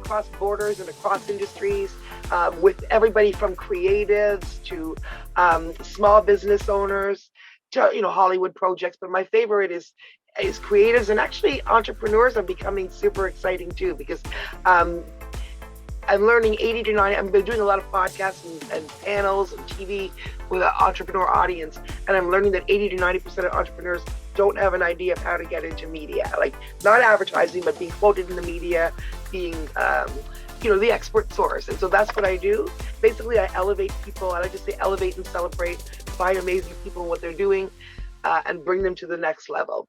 across borders and across industries, with everybody from creatives to small business owners to Hollywood projects. But my favorite is creatives, and actually entrepreneurs are becoming super exciting too, because I'm learning 80 to 90. I'm doing a lot of podcasts and panels and TV with an entrepreneur audience, and I'm learning that 80 to 90% of entrepreneurs don't have an idea of how to get into media, like not advertising, but being quoted in the media, being the expert source. And so that's what I do. Basically, I elevate people. I like to say elevate and celebrate, find amazing people in what they're doing, and bring them to the next level.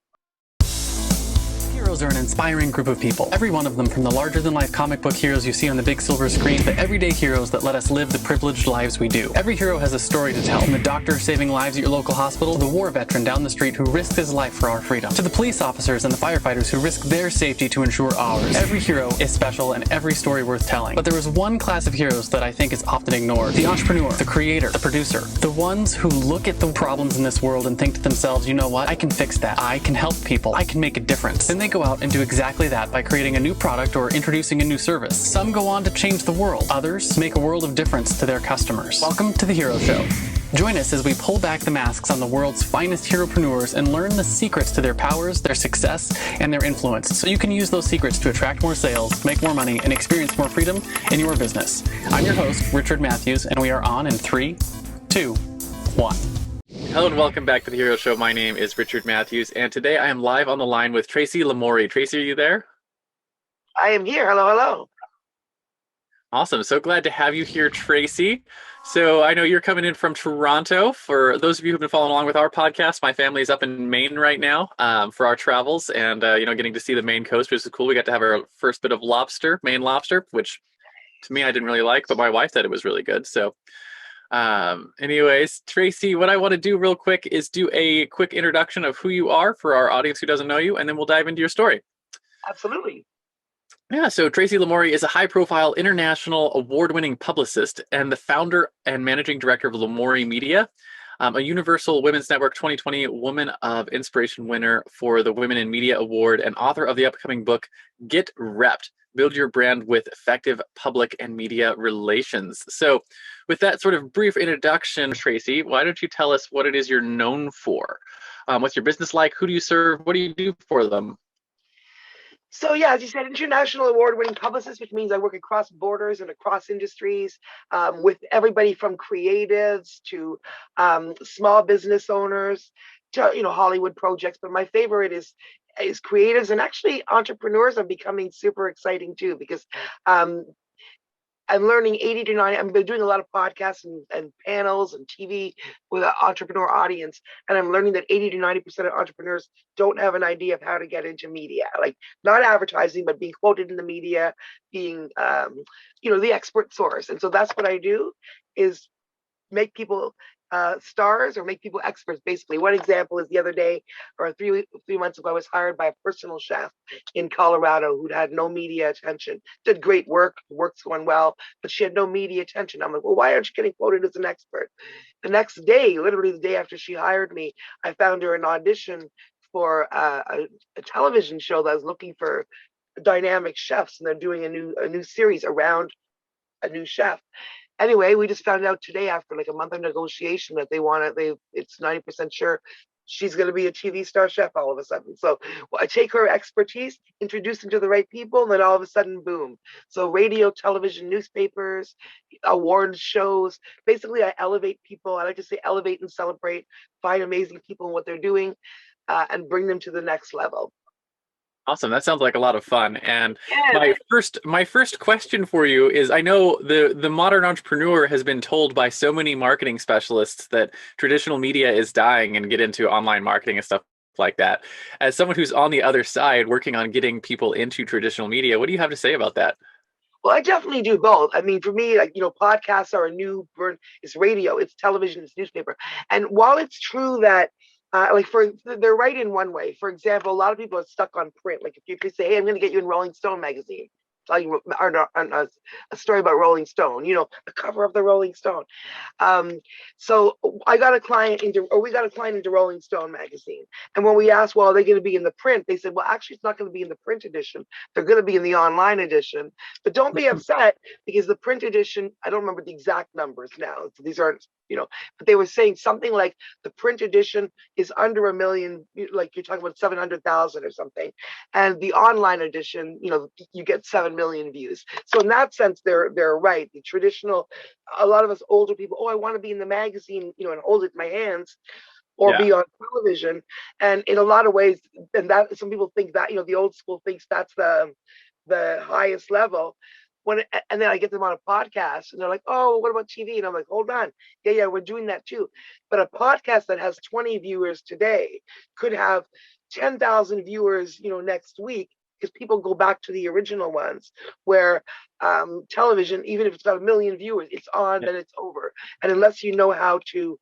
Heroes are an inspiring group of people. Every one of them, from the larger-than-life comic book heroes you see on the big silver screen, to everyday heroes that let us live the privileged lives we do. Every hero has a story to tell, from the doctor saving lives at your local hospital, to the war veteran down the street who risked his life for our freedom, to the police officers and the firefighters who risk their safety to ensure ours. Every hero is special and every story worth telling. But there is one class of heroes that I think is often ignored: the entrepreneur, the creator, the producer. The ones who look at the problems in this world and think to themselves, you know what, I can fix that. I can help people. I can make a difference. Then they go out and do exactly that by creating a new product or introducing a new service. Some go on to change the world. Others make a world of difference to their customers. Welcome to The Hero Show. Join us as we pull back the masks on the world's finest heropreneurs and learn the secrets to their powers, their success, and their influence, so you can use those secrets to attract more sales, make more money, and experience more freedom in your business. I'm your host, Richard Matthews, and we are on in 3, 2, 1. Hello and welcome back to The Hero Show. My name is Richard Matthews, and today I am live on the line with Tracy Lamourie. Tracy, are you there? I am here. Hello, hello. Awesome. So glad to have you here, Tracy. So I know you're coming in from Toronto. For those of you who've been following along with our podcast, my family is up in Maine right now for our travels, and getting to see the Maine coast, which is cool. We got to have our first bit of Maine lobster, which to me I didn't really like, but my wife said it was really good. So anyways, Tracy, what I want to do real quick is do a quick introduction of who you are for our audience who doesn't know you, and then we'll dive into your story. Absolutely. Yeah, so Tracy Lamourie is a high-profile international award-winning publicist and the founder and managing director of Lamourie Media, a Universal Women's Network 2020 Woman of Inspiration winner for the Women in Media Award, and author of the upcoming book, Get Repped, Build Your Brand with Effective Public and Media Relations. So with that sort of brief introduction, Tracy, why don't you tell us what it is you're known for? What's your business like? Who do you serve? What do you do for them? So yeah, as you said, international award-winning publicist, which means I work across borders and across industries, with everybody from creatives to small business owners to Hollywood projects. But my favorite is creatives, and actually entrepreneurs are becoming super exciting too, because I'm learning 80 to 90. I'm doing a lot of podcasts and panels and TV with an entrepreneur audience, and I'm learning that 80 to 90% of entrepreneurs don't have an idea of how to get into media, like not advertising, but being quoted in the media, being the expert source. And so that's what I do, is make people stars or make people experts, basically. One example is the other day, or three months ago, I was hired by a personal chef in Colorado who'd had no media attention. Did great work, work's going well, but she had no media attention. I'm like, well, why aren't you getting quoted as an expert? The next day, literally the day after she hired me, I found her an audition for a television show that was looking for dynamic chefs, and they're doing a new series around a new chef. Anyway, we just found out today, after like a month of negotiation, that it's 90% sure she's going to be a TV star chef all of a sudden. So I take her expertise, introduce them to the right people, and then all of a sudden, boom. So radio, television, newspapers, awards shows. Basically, I elevate people. I like to say elevate and celebrate, find amazing people in what they're doing, and bring them to the next level. Awesome. That sounds like a lot of fun. And Yeah. my first question for you is, I know the modern entrepreneur has been told by so many marketing specialists that traditional media is dying and get into online marketing and stuff like that. As someone who's on the other side working on getting people into traditional media, what do you have to say about that? Well, I definitely do both. I mean, for me, like, podcasts are a new burn. It's radio, it's television, it's newspaper. And while it's true that they're right in one way. For example, a lot of people are stuck on print. Like if you say, hey, I'm going to get you in Rolling Stone magazine, telling you a story about Rolling Stone, the cover of the Rolling Stone. So we got a client into Rolling Stone magazine. And when we asked, well, are they going to be in the print? They said, well, actually, it's not going to be in the print edition. They're going to be in the online edition. But don't be upset, because the print edition, I don't remember the exact numbers now. So these aren't, but they were saying something like the print edition is under 1 million, like you're talking about 700,000 or something. And the online edition, you get 7 million views. So in that sense, they're right. The traditional, a lot of us older people, I want to be in the magazine, and hold it in my hands, or be on television. And in a lot of ways, and that some people think that, the old school thinks that's the highest level. And then I get them on a podcast and they're like, oh, what about TV? And I'm like, hold on. Yeah, we're doing that too. But a podcast that has 20 viewers today could have 10,000 viewers, next week, because people go back to the original ones, where television, even if it's got 1 million viewers, it's on, then it's over. And unless you know how to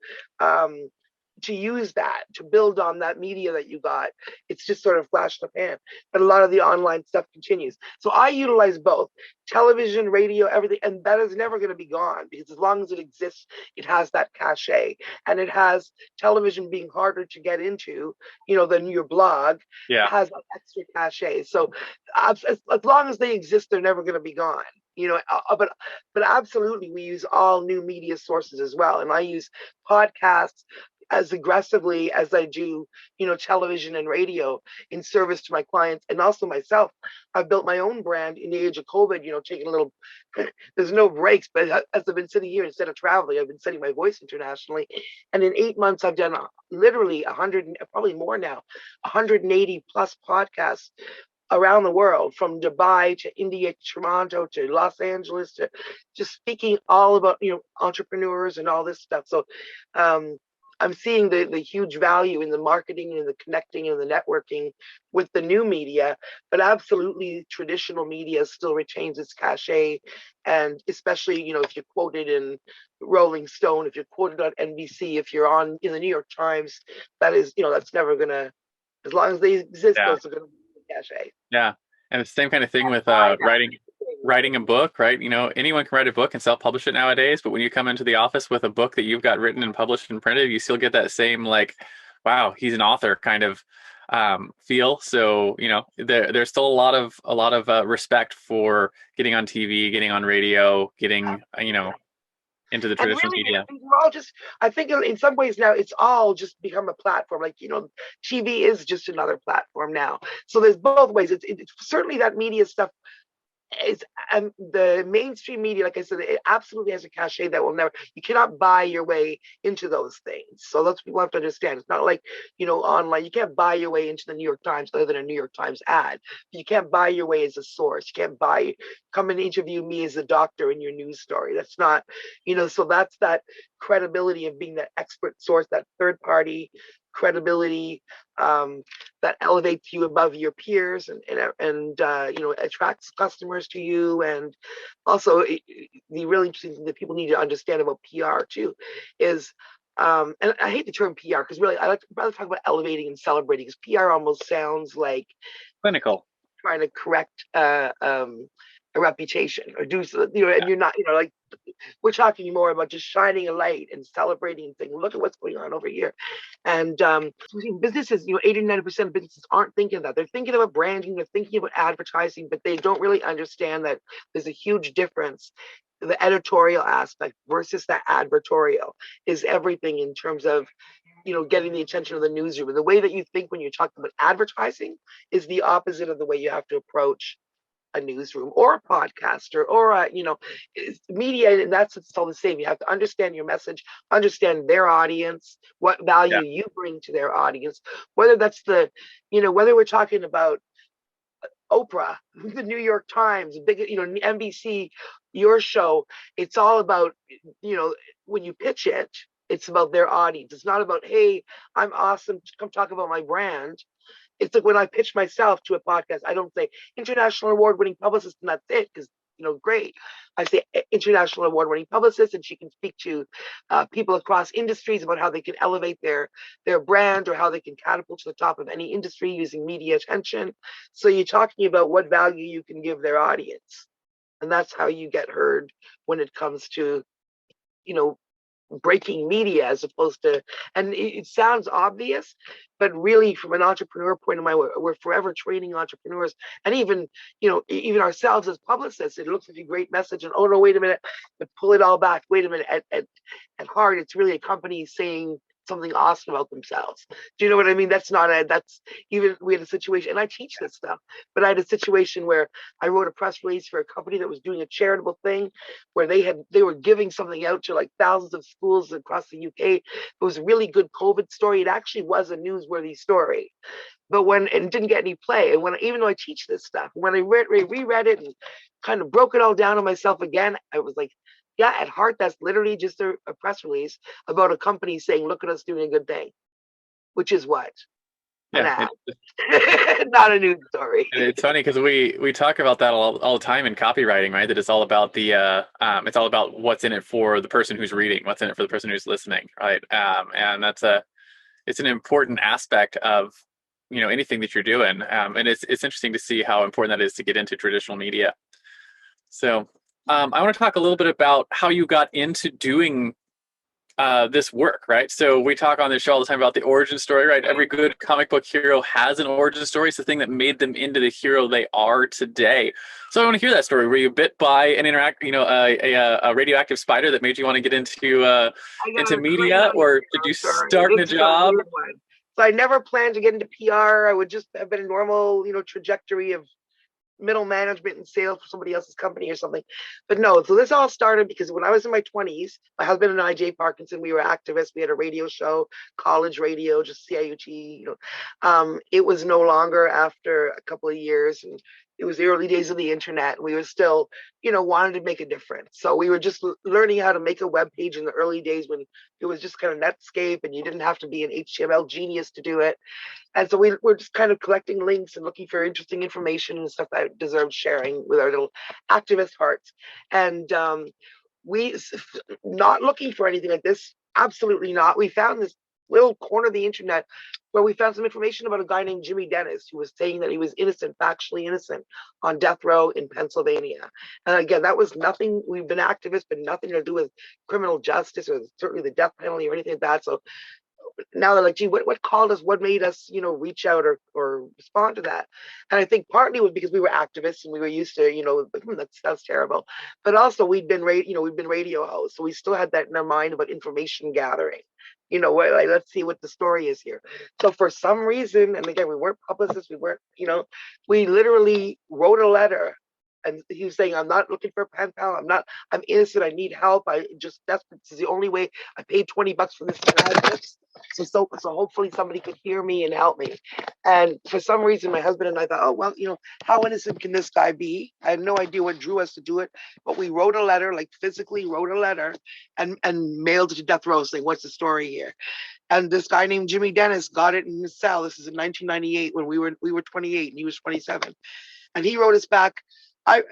use that, to build on that media that you got, it's just sort of flash in the pan. But a lot of the online stuff continues. So I utilize both television, radio, everything, and that is never going to be gone, because as long as it exists, it has that cachet. And it has television being harder to get into, than your blog, has that extra cachet. So as long as they exist, they're never going to be gone. But absolutely, we use all new media sources as well. And I use podcasts as aggressively as I do, television and radio, in service to my clients and also myself. I've built my own brand in the age of COVID, taking a little, there's no breaks, but as I've been sitting here, instead of traveling, I've been sending my voice internationally. And in 8 months, I've done literally 100, probably more now, 180 plus podcasts around the world, from Dubai to India to Toronto to Los Angeles, to just speaking all about, entrepreneurs and all this stuff. So, I'm seeing the huge value in the marketing and the connecting and the networking with the new media, but absolutely traditional media still retains its cachet. And especially, if you're quoted in Rolling Stone, if you're quoted on NBC, if you're on in the New York Times, that is, that's never gonna, as long as they exist, those are gonna be the cachet. Yeah. And it's the same kind of thing with writing a book, right? Anyone can write a book and self-publish it nowadays, but when you come into the office with a book that you've got written and published and printed, you still get that same, like, wow, he's an author kind of feel. So, there's still a lot of respect for getting on TV, getting on radio, getting, into the traditional media. We're all just, I think in some ways now, it's all just become a platform. Like, TV is just another platform now. So there's both ways. It's certainly that media stuff is, the mainstream media, like I said, it absolutely has a cachet that will never, you cannot buy your way into those things. So that's what people have to understand. It's not like, online, you can't buy your way into the New York Times other than a New York Times ad. You can't buy your way as a source. You can't come and interview me as a doctor in your news story. That's not, so that's that credibility of being that expert source, that third party credibility, that elevates you above your peers and attracts customers to you. And also, the really interesting thing that people need to understand about PR too is, and I hate the term PR, because really I rather talk about elevating and celebrating, because PR almost sounds like clinical, trying to correct a reputation or do so, and you're not, like, we're talking more about just shining a light and celebrating and saying, look at what's going on over here. And businesses, 89% of businesses aren't thinking of that. They're thinking about branding, they're thinking about advertising, but they don't really understand that there's a huge difference. The editorial aspect versus the advertorial is everything in terms of, getting the attention of the newsroom. And the way that you think when you're talking about advertising is the opposite of the way you have to approach a newsroom or a podcaster or media. And it's all the same. You have to understand your message, understand their audience, what value you bring to their audience, whether that's whether we're talking about Oprah, the New York Times, big, NBC, your show. It's all about, when you pitch it, it's about their audience. It's not about, hey, I'm awesome, come talk about my brand. It's like when I pitch myself to a podcast, I don't say international award-winning publicist and that's it, because great. I say international award-winning publicist, and she can speak to people across industries about how they can elevate their brand or how they can catapult to the top of any industry using media attention. So you're talking about what value you can give their audience, and that's how you get heard when it comes to breaking media, as opposed to, and it sounds obvious, but really from an entrepreneur point of view, we're forever training entrepreneurs, and even ourselves as publicists. It looks like a great message, and oh no, wait a minute, but pull it all back. Wait a minute, at heart, it's really a company saying something awesome about themselves. Do you know what I mean? That's even, we had a situation, and I teach this stuff, but I had a situation where I wrote a press release for a company that was doing a charitable thing where they were giving something out to like thousands of schools across the UK. It was a really good COVID story. It actually was a newsworthy story, but it didn't get any play. And even though I teach this stuff, when I reread it and kind of broke it all down on myself again, I was like, yeah, at heart, that's literally just a press release about a company saying, look at us doing a good thing, which is what? An ad. Not a news story. And it's funny because we talk about that all the time in copywriting, right? That it's all about it's all about what's in it for the person who's reading, what's in it for the person who's listening, right? And it's an important aspect of anything that you're doing, and it's interesting to see how important that is to get into traditional media. So I want to talk a little bit about how you got into doing this work, right? So we talk on this show all the time about the origin story, right? Every good comic book hero has an origin story. It's the thing that made them into the hero they are today. So I want to hear that story. Were you bit by an a radioactive spider that made you want to get into media, or did you start in a job? So I never planned to get into PR. I would just have been a normal, trajectory of middle management and sales for somebody else's company or something. But no, so this all started because when I was in my 20s, my husband and I, Jay Parkinson, we were activists. We had a radio show, college radio, just CIUT. It was no longer after a couple of years, and it was the early days of the internet. We were still, wanted to make a difference. So we were just learning how to make a web page in the early days when it was just kind of Netscape and you didn't have to be an HTML genius to do it. And so we were just kind of collecting links and looking for interesting information and stuff that deserved sharing with our little activist hearts. And we, not looking for anything like this, absolutely not. We found this little corner of the internet where we found some information about a guy named Jimmy Dennis who was saying that he was innocent, factually innocent, on death row in Pennsylvania. And again, that was nothing, we've been activists, but nothing to do with criminal justice or certainly the death penalty or anything like that. So now they're like, gee, what called us? What made us, reach out or respond to that? And I think partly was because we were activists and we were used to, that's terrible. But also we'd been radio hosts, so we still had that in our mind about information gathering. Let's see what the story is here. So for some reason, and again, we weren't publicists, we weren't, we literally wrote a letter. And he was saying, I'm not looking for a pen pal. I'm innocent. I need help. I just desperate. This is the only way. I paid $20 for this. So hopefully somebody could hear me and help me. And for some reason, my husband and I thought, oh, well, how innocent can this guy be? I had no idea what drew us to do it. But we wrote a letter, like physically wrote a letter and mailed it to death row saying, what's the story here? And this guy named Jimmy Dennis got it in his cell. This is in 1998 when we were 28 and he was 27. And he wrote us back. I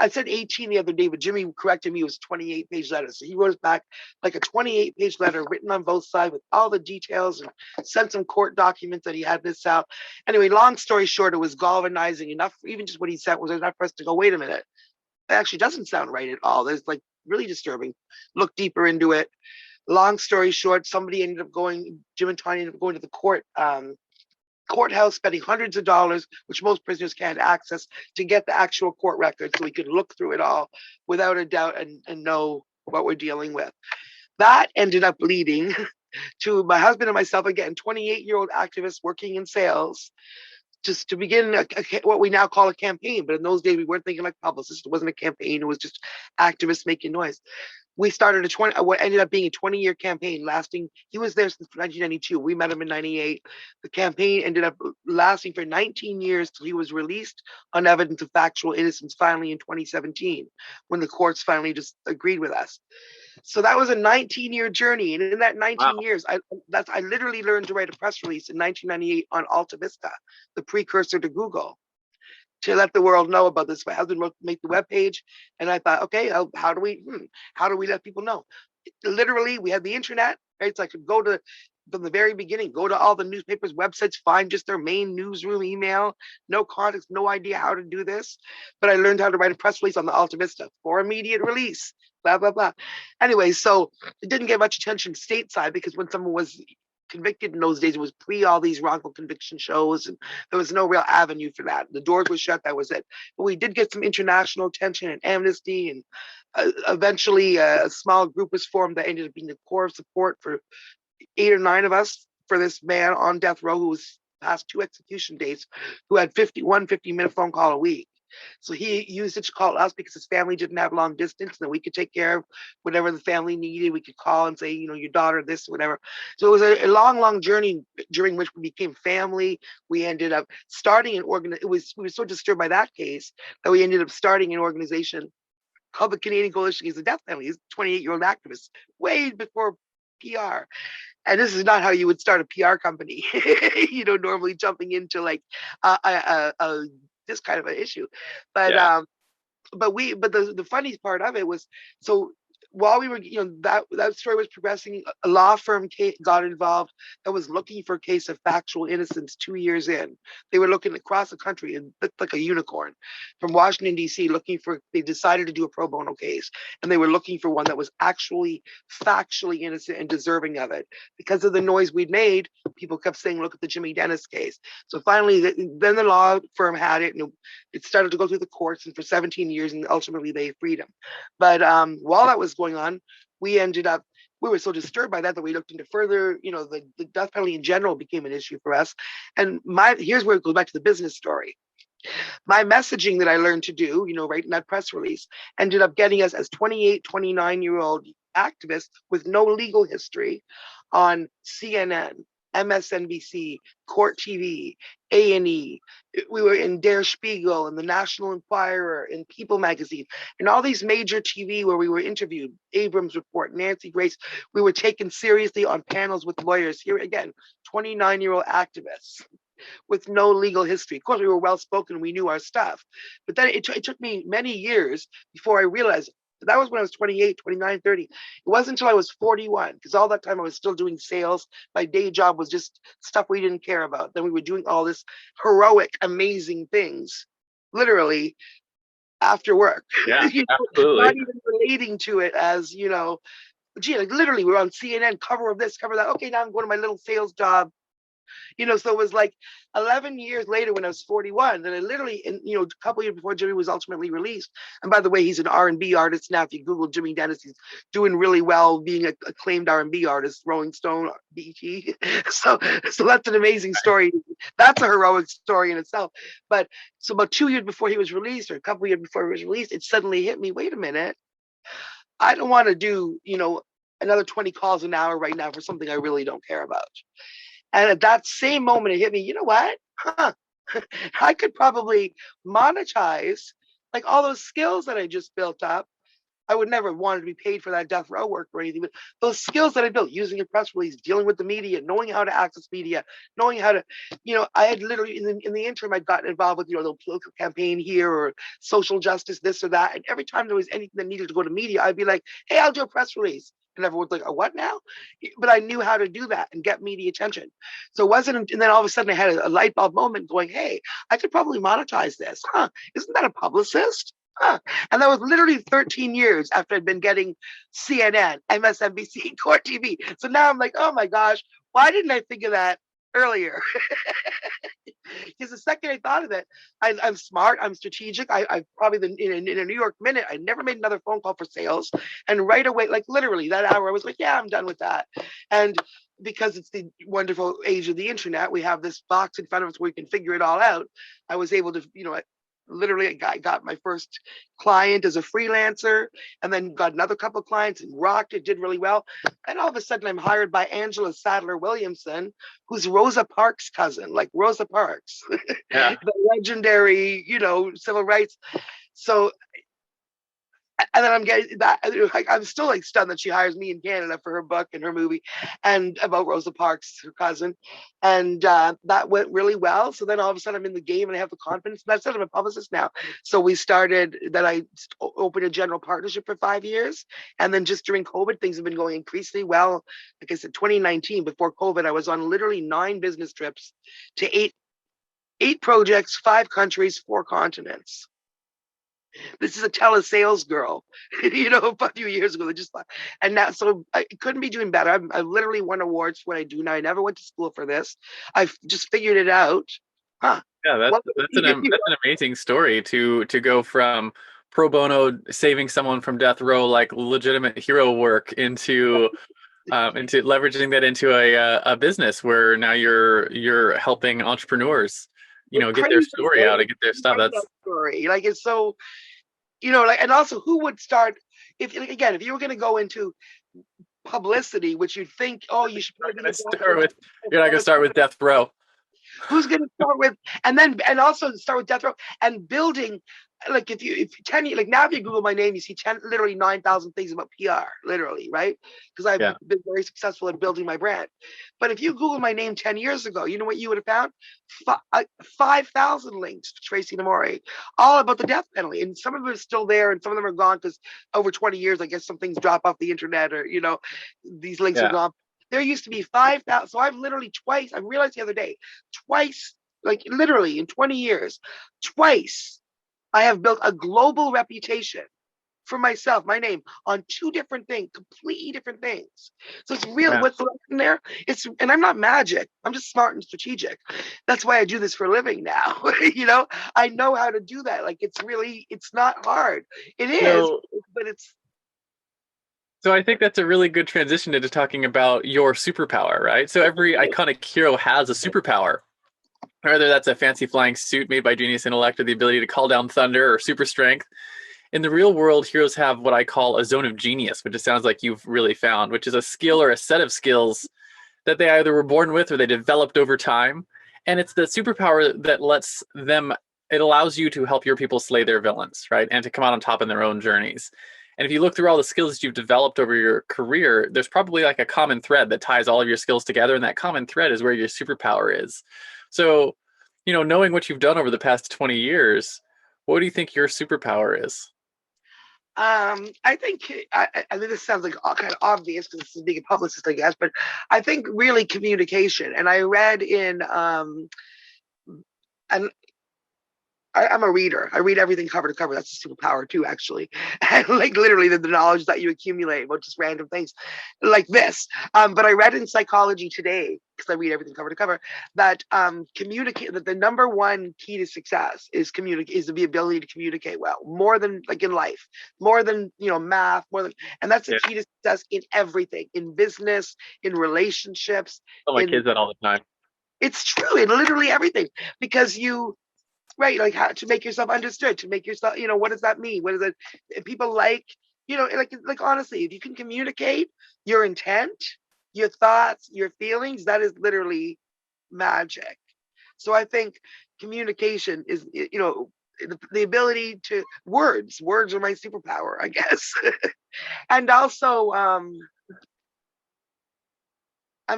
said 18 the other day, but Jimmy corrected me. It was 28-page letter. So he wrote us back like a 28-page letter written on both sides with all the details and sent some court documents that he had this out. Anyway, long story short, it was galvanizing enough. Even just what he said was enough for us to go, wait a minute. It actually doesn't sound right at all. There's like really disturbing. Look deeper into it. Long story short, Jim and Tony ended up going to the courthouse, spending hundreds of dollars, which most prisoners can't access, to get the actual court record so we could look through it all without a doubt and know what we're dealing with. That ended up leading to my husband and myself, again, 28-year-old activists working in sales, just to begin what we now call a campaign. But in those days, we weren't thinking like publicists. It wasn't a campaign. It was just activists making noise. We started what ended up being a 20-year campaign lasting. He was there since 1992. We met him in 98. The campaign ended up lasting for 19 years till he was released on evidence of factual innocence finally in 2017, when the courts finally just agreed with us. So that was a 19-year journey. And in that 19 years, I literally learned to write a press release in 1998 on Alta Vista, the precursor to Google. to let the world know about this. My husband wrote make the webpage, and I thought, okay, how do we let people know? Literally, we had the internet, right? So I could go to from the very beginning, go to all the newspapers' websites, find just their main newsroom email, no context, no idea how to do this. But I learned how to write a press release on the Alta Vista for immediate release, blah, blah, blah. Anyway, so it didn't get much attention stateside because when someone was convicted in those days, it was pre all these wrongful conviction shows, and there was no real avenue for that. The doors were shut, that was it. But we did get some international attention and amnesty, and eventually a small group was formed that ended up being the core of support for 8 or 9 of us for this man on death row who was past 2 execution dates, who had 50-minute phone call a week. So he used it to call us because his family didn't have long distance, and then we could take care of whatever the family needed. We could call and say, your daughter, this, whatever. So it was a long, long journey during which we became family. We ended up starting an we were so disturbed by that case that we ended up starting an organization called the Canadian Coalition Against the Death Penalty. He's a 28-year-old activist, way before PR. And this is not how you would start a PR company, normally jumping into like this kind of an issue. But yeah. But the funniest part of it was, so while we were, that story was progressing, a law firm got involved that was looking for a case of factual innocence 2 years in. They were looking across the country and looked like a unicorn from Washington, D.C., they decided to do a pro bono case. And they were looking for one that was actually factually innocent and deserving of it. Because of the noise we'd made, people kept saying, look at the Jimmy Dennis case. So finally, then the law firm had it, and it started to go through the courts, and for 17 years, and ultimately they freed him. But while that was going on, we were so disturbed by that we looked into further, the death penalty in general became an issue for us. And here's where it goes back to the business story. My messaging that I learned to do, writing that press release, ended up getting us as 28, 29-year-old activists with no legal history on CNN, MSNBC, Court TV, A&E. We were in Der Spiegel and the National Enquirer and People magazine and all these major TV where we were interviewed. Abrams Report, Nancy Grace. We were taken seriously on panels with lawyers. Here again, 29-year-old activists with no legal history. Of course, we were well-spoken. We knew our stuff. But then it took me many years before I realized that was when I was 28, 29, 30. It wasn't until I was 41, because all that time I was still doing sales. My day job was just stuff we didn't care about. Then we were doing all this heroic, amazing things, literally, after work. Yeah, absolutely. Not even relating to it as, literally we're on CNN, cover of this, cover that. Okay, now I'm going to my little sales job. So it was like 11 years later when I was 41 that I literally, a couple years before Jimmy was ultimately released. And by the way, he's an R&B artist now. If you Google Jimmy Dennis, he's doing really well, being an acclaimed R&B artist, Rolling Stone, BT. So that's an amazing story. That's a heroic story in itself. But so about 2 years before he was released, or a couple years before he was released, it suddenly hit me, wait a minute. I don't want to do, another 20 calls an hour right now for something I really don't care about. And at that same moment, it hit me, you know what? I could probably monetize like all those skills that I just built up. I would never want to be paid for that death row work or anything, but those skills that I built, using a press release, dealing with the media, knowing how to access media, knowing how to, I had literally in the interim, I'd gotten involved with, the political campaign here or social justice, this or that. And every time there was anything that needed to go to media, I'd be like, hey, I'll do a press release. And everyone's like, what now? But I knew how to do that and get media attention. So it wasn't, and then all of a sudden I had a light bulb moment going, hey, I could probably monetize this. Isn't that a publicist? And that was literally 13 years after I'd been getting CNN, MSNBC, Court TV. So now I'm like, oh my gosh, why didn't I think of that earlier? Because the second I thought of it, I'm smart, I'm strategic. I probably in a New York minute, I never made another phone call for sales. And right away, like literally that hour, I was like, yeah, I'm done with that. And because it's the wonderful age of the internet, we have this box in front of us where we can figure it all out. I was able to, literally I got my first client as a freelancer, and then got another couple of clients and rocked it, did really well. And all of a sudden I'm hired by Angela Sadler Williamson, who's Rosa Parks' cousin, like Rosa Parks, yeah. The legendary, civil rights. So And then I'm getting that, like, I'm still like stunned that she hires me in Canada for her book and her movie and about Rosa Parks, her cousin. And that went really well. So then all of a sudden I'm in the game and I have the confidence. And that's it, I'm a publicist now. So we started that I opened a general partnership for 5 years. And then just during COVID, things have been going increasingly well. Like I said, 2019, before COVID, I was on literally 9 business trips to eight projects, 5 countries, 4 continents. This is a telesales girl, a few years ago. And now, so I couldn't be doing better. I literally won awards for what I do now. I never went to school for this. I've just figured it out. Huh. Yeah, that's an amazing story to go from pro bono saving someone from death row, like legitimate hero work, into leveraging that into a business where now you're helping entrepreneurs, get their story out and get their stuff. That's story. Like, it's so, like, and also who would start if you were going to go into publicity, which you'd think, oh, you should you're not going to start with death row. Who's going to start with, and also start with death row and building, like, if 10, like, now if you Google my name, you see literally 9,000 things about PR, literally, right? Because I've been very successful at building my brand. But if you Google my name 10 years ago, you know what you would have found? 5,000 links to Tracy Lamourie, all about the death penalty. And some of them are still there and some of them are gone because over 20 years, I guess some things drop off the internet, or, these links are gone. There used to be 5,000. So I've literally twice, I realized the other day, like literally in 20 years, twice, I have built a global reputation for myself, my name, on 2 different things, completely different things. So it's really what's in there. And I'm not magic. I'm just smart and strategic. That's why I do this for a living now. I know how to do that. Like, it's not hard. It is, but it's. So I think that's a really good transition into talking about your superpower, right? So every iconic hero has a superpower. Whether that's a fancy flying suit made by genius intellect or the ability to call down thunder or super strength. In the real world, heroes have what I call a zone of genius, which it sounds like you've really found, which is a skill or a set of skills that they either were born with or they developed over time. And it's the superpower that it allows you to help your people slay their villains, right? And to come out on top in their own journeys. And if you look through all the skills that you've developed over your career, there's probably like a common thread that ties all of your skills together. And that common thread is where your superpower is. So, knowing what you've done over the past 20 years, what do you think your superpower is? I think this sounds like kind of obvious because this is being a publicist, I guess, but I think really communication. And I read in, and I'm a reader. I read everything cover to cover. That's a superpower too, actually. And like literally the knowledge that you accumulate about just random things like this. But I read in Psychology Today, because I read everything cover to cover, that communicate, that the number one key to success is the ability to communicate well, more than like in life, more than math, and that's the key to success in everything, in business, in relationships. I tell my kids that all the time. It's true in literally everything, because right, like how to make yourself understood, to make yourself, what does that mean? What is it? People like honestly, if you can communicate your intent, your thoughts, your feelings, that is literally magic. So I think communication is, the ability to words are my superpower, I guess. And also,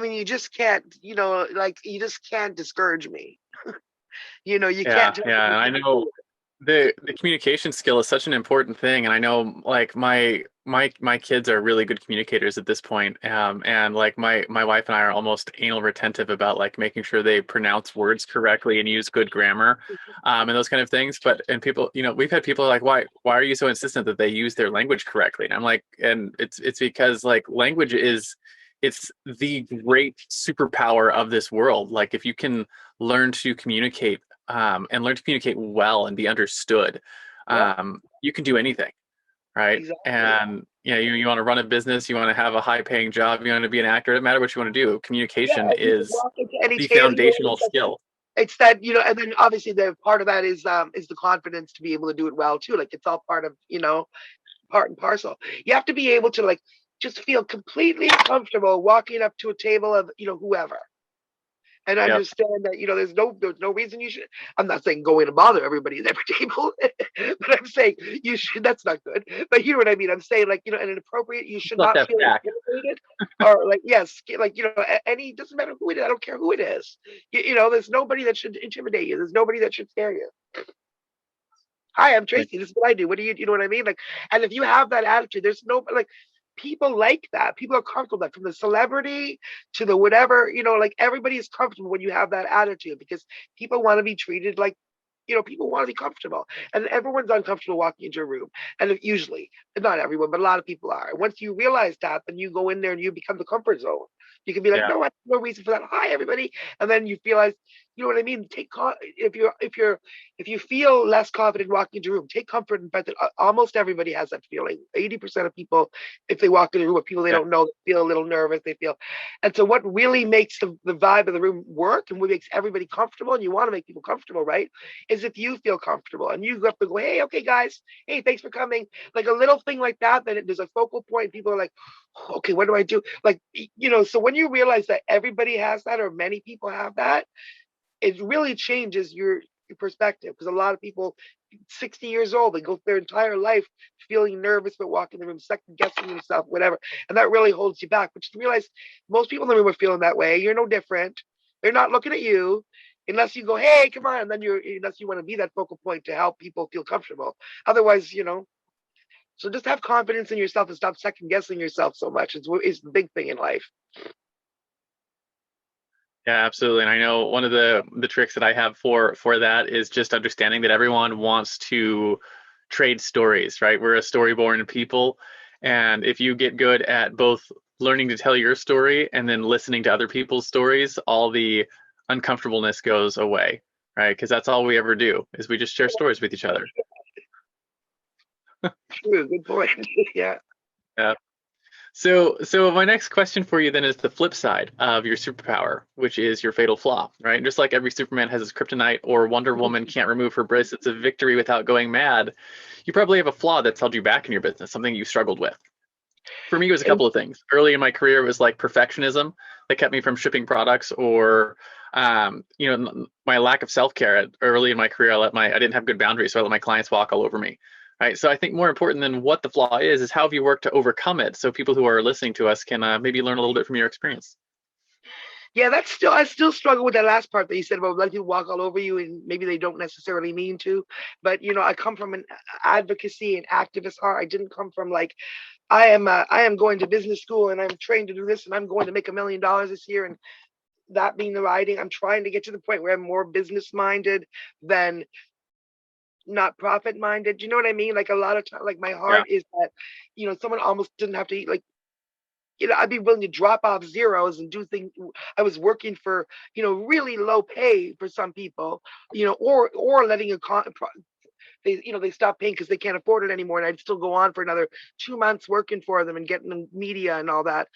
you just can't, you just can't discourage me. You can't. Yeah, and I know the communication skill is such an important thing, and I know like my kids are really good communicators at this point, and like my wife and I are almost anal retentive about like making sure they pronounce words correctly and use good grammar, and those kind of things. And people, we've had people like, why are you so insistent that they use their language correctly? And I'm like, and it's because like language it's the great superpower of this world. Like if you can learn to communicate and learn to communicate well and be understood, you can do anything, right? Exactly. And you want to run a business, you want to have a high-paying job, you want to be an actor. It doesn't matter what you want to do. Communication is the foundational skill. It's that, and then obviously the part of that is the confidence to be able to do it well too. Like it's all part of, part and parcel. You have to be able to like just feel completely comfortable walking up to a table of, whoever. and Yep. understand that, there's no reason you should. I'm not saying go in and bother everybody at every table, but I'm saying you should. That's not good. But you know what I mean. I'm saying, like, and inappropriate. You should Let not that feel back. intimidated, or like, yes, like, any, doesn't matter who it is. I don't care who it is. There's nobody that should intimidate you. There's nobody that should scare you. Hi, I'm Tracy. This is what I do. What do you know what I mean? Like, and if you have that attitude, there's no, like, people like that. People are comfortable with that, from the celebrity to the whatever, like, everybody is comfortable when you have that attitude, because people want to be treated like, people want to be comfortable, and everyone's uncomfortable walking into a room. And usually, not everyone, but a lot of people are. And once you realize that, then you go in there and you become the comfort zone. You can be like, Yeah. no, I have no reason for that. Hi, everybody. And then you realize, you know what I mean? If you feel less confident walking into a room, take comfort in the fact that almost everybody has that feeling. 80% of people, if they walk in a room with people they don't know, they feel a little nervous. And so what really makes the vibe of the room work, and what makes everybody comfortable, and you want to make people comfortable, right, is if you feel comfortable and you go up and go, hey, okay, guys, hey, thanks for coming. Like a little thing like that, then there's a focal point. People are like, okay, what do I do? Like, so when you realize that everybody has that, or many people have that, it really changes your perspective. Because a lot of people, 60 years old, they go their entire life feeling nervous about walking in the room, second guessing themselves, whatever. And that really holds you back. But you realize most people in the room are feeling that way. You're no different. They're not looking at you unless you go, hey, come on. And then unless you want to be that focal point to help people feel comfortable. Otherwise, so just have confidence in yourself and stop second guessing yourself so much. It's the big thing in life. Yeah, absolutely. And I know one of the tricks that I have for that is just understanding that everyone wants to trade stories, right? We're a story-born people. And if you get good at both learning to tell your story and then listening to other people's stories, all the uncomfortableness goes away, right? Because that's all we ever do, is we just share stories with each other. True, good point. Yeah. Yeah. So my next question for you then is the flip side of your superpower, which is your fatal flaw, right? Just like every Superman has his kryptonite, or Wonder Woman can't remove her bracelets of victory without going mad, you probably have a flaw that's held you back in your business, something you struggled with. For me, it was a couple of things. Early in my career, it was like perfectionism that kept me from shipping products, or my lack of self-care. Early in my career, I didn't have good boundaries, so I let my clients walk all over me. Right. So I think more important than what the flaw is how have you worked to overcome it, so people who are listening to us can maybe learn a little bit from your experience. Yeah, I still struggle with that last part that you said about letting people walk all over you, and maybe they don't necessarily mean to. But I come from an advocacy and activist heart. I didn't come from like, I am going to business school and I'm trained to do this and I'm going to make $1 million this year, and that being the writing. I'm trying to get to the point where I'm more business minded than not profit minded. You know what I mean? Like a lot of time, like my heart is that, someone almost didn't have to eat, like, I'd be willing to drop off zeros and do things. I was working for, really low pay for some people, or letting they stop paying because they can't afford it anymore, and I'd still go on for another 2 months working for them and getting them media and all that,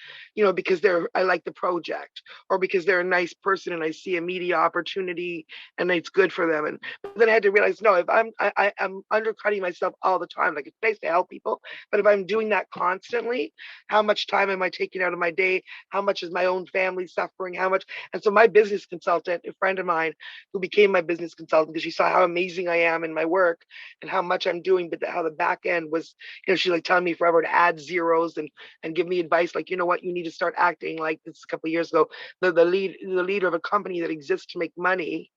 because I like the project, or because they're a nice person and I see a media opportunity and it's good for them. And then I had to realize, no, if I'm undercutting myself all the time. Like, it's nice to help people, but if I'm doing that constantly, how much time am I taking out of my day? How much is my own family suffering? How much? And so my business consultant, a friend of mine who became my business consultant because she saw how amazing I am in my work and how much I'm doing, but how the back end was, she like telling me forever to add zeros and give me advice, like, you know what, you need to start acting like this. A couple of years ago, the leader of a company that exists to make money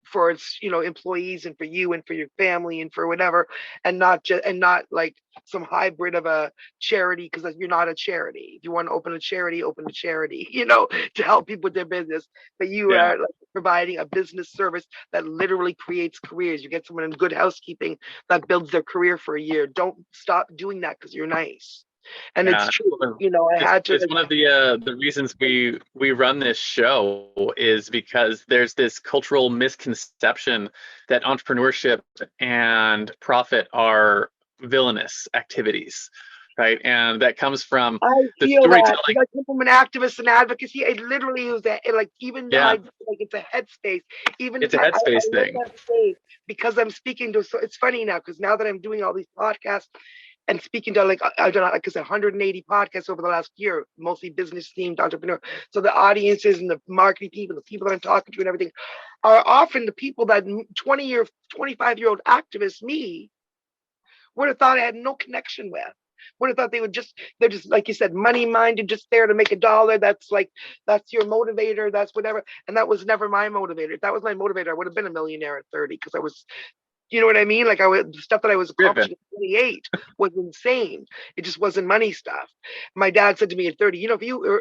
for its employees and for you and for your family and for whatever, and not like some hybrid of a charity, because you're not a charity. If you want to open a charity to help people with their business, but you are like providing a business service that literally creates careers. You get someone in good housekeeping that builds their career for a year. Don't stop doing that because you're nice. And it's true, I had to. It's one of the reasons we run this show is because there's this cultural misconception that entrepreneurship and profit are villainous activities, right? And that comes from the storytelling. I come from an activist and advocacy. I literally use that, like, even though I like, it's a headspace. Even it's a headspace thing. Because I'm speaking to. So it's funny now, because now that I'm doing all these podcasts, and speaking to I've done like I said 180 podcasts over the last year, mostly business themed entrepreneur. So the audiences and the marketing people, the people that I'm talking to and everything are often the people that 25-year-old activist me would have thought I had no connection with. Would have thought they're just like you said, money minded, just there to make a dollar. That's your motivator. That's whatever. And that was never my motivator. If that was my motivator, I would have been a millionaire at 30 because I was, you know what I mean? Like the stuff that I was Driven. accomplishing at 28 was insane. It just wasn't money stuff. My dad said to me at 30,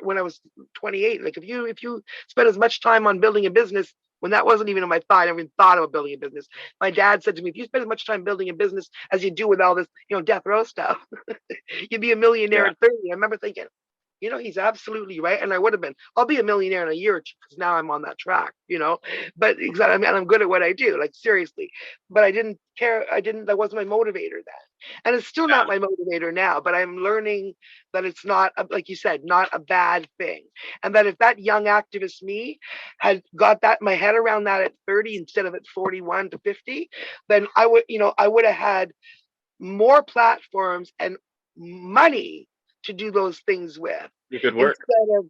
when I was 28, like if you spend as much time on building a business, when that wasn't even in my thought, I never even thought about building a business. My dad said to me, if you spend as much time building a business as you do with all this, death row stuff, you'd be a millionaire Yeah. at 30. I remember thinking, he's absolutely right. And I would have been. I'll be a millionaire in a year or two because now I'm on that track, But exactly, I mean, I'm good at what I do, like seriously. But I didn't care. That wasn't my motivator then. And it's still not my motivator now, but I'm learning that it's not, like you said, not a bad thing. And that if that young activist me had got my head around that at 30 instead of at 41 to 50, then I would have had more platforms and money to do those things with. Good work. Instead of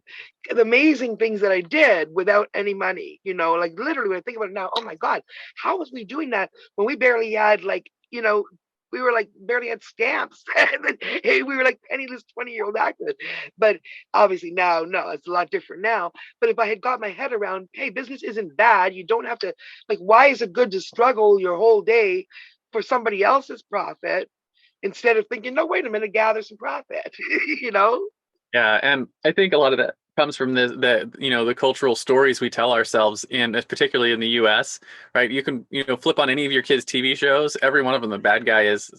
the amazing things that I did without any money, like literally when I think about it now, oh my God, how was we doing that when we barely had we were barely had stamps. Hey, we were like penniless 20-year-old activists. But obviously now, no, it's a lot different now. But if I had got my head around, hey, business isn't bad. You don't have to, why is it good to struggle your whole day for somebody else's profit instead of thinking, no, wait a minute, gather some profit, Yeah, and I think a lot of that comes from the cultural stories we tell ourselves particularly in the US, right? You can, flip on any of your kids' TV shows, every one of them, the bad guy is,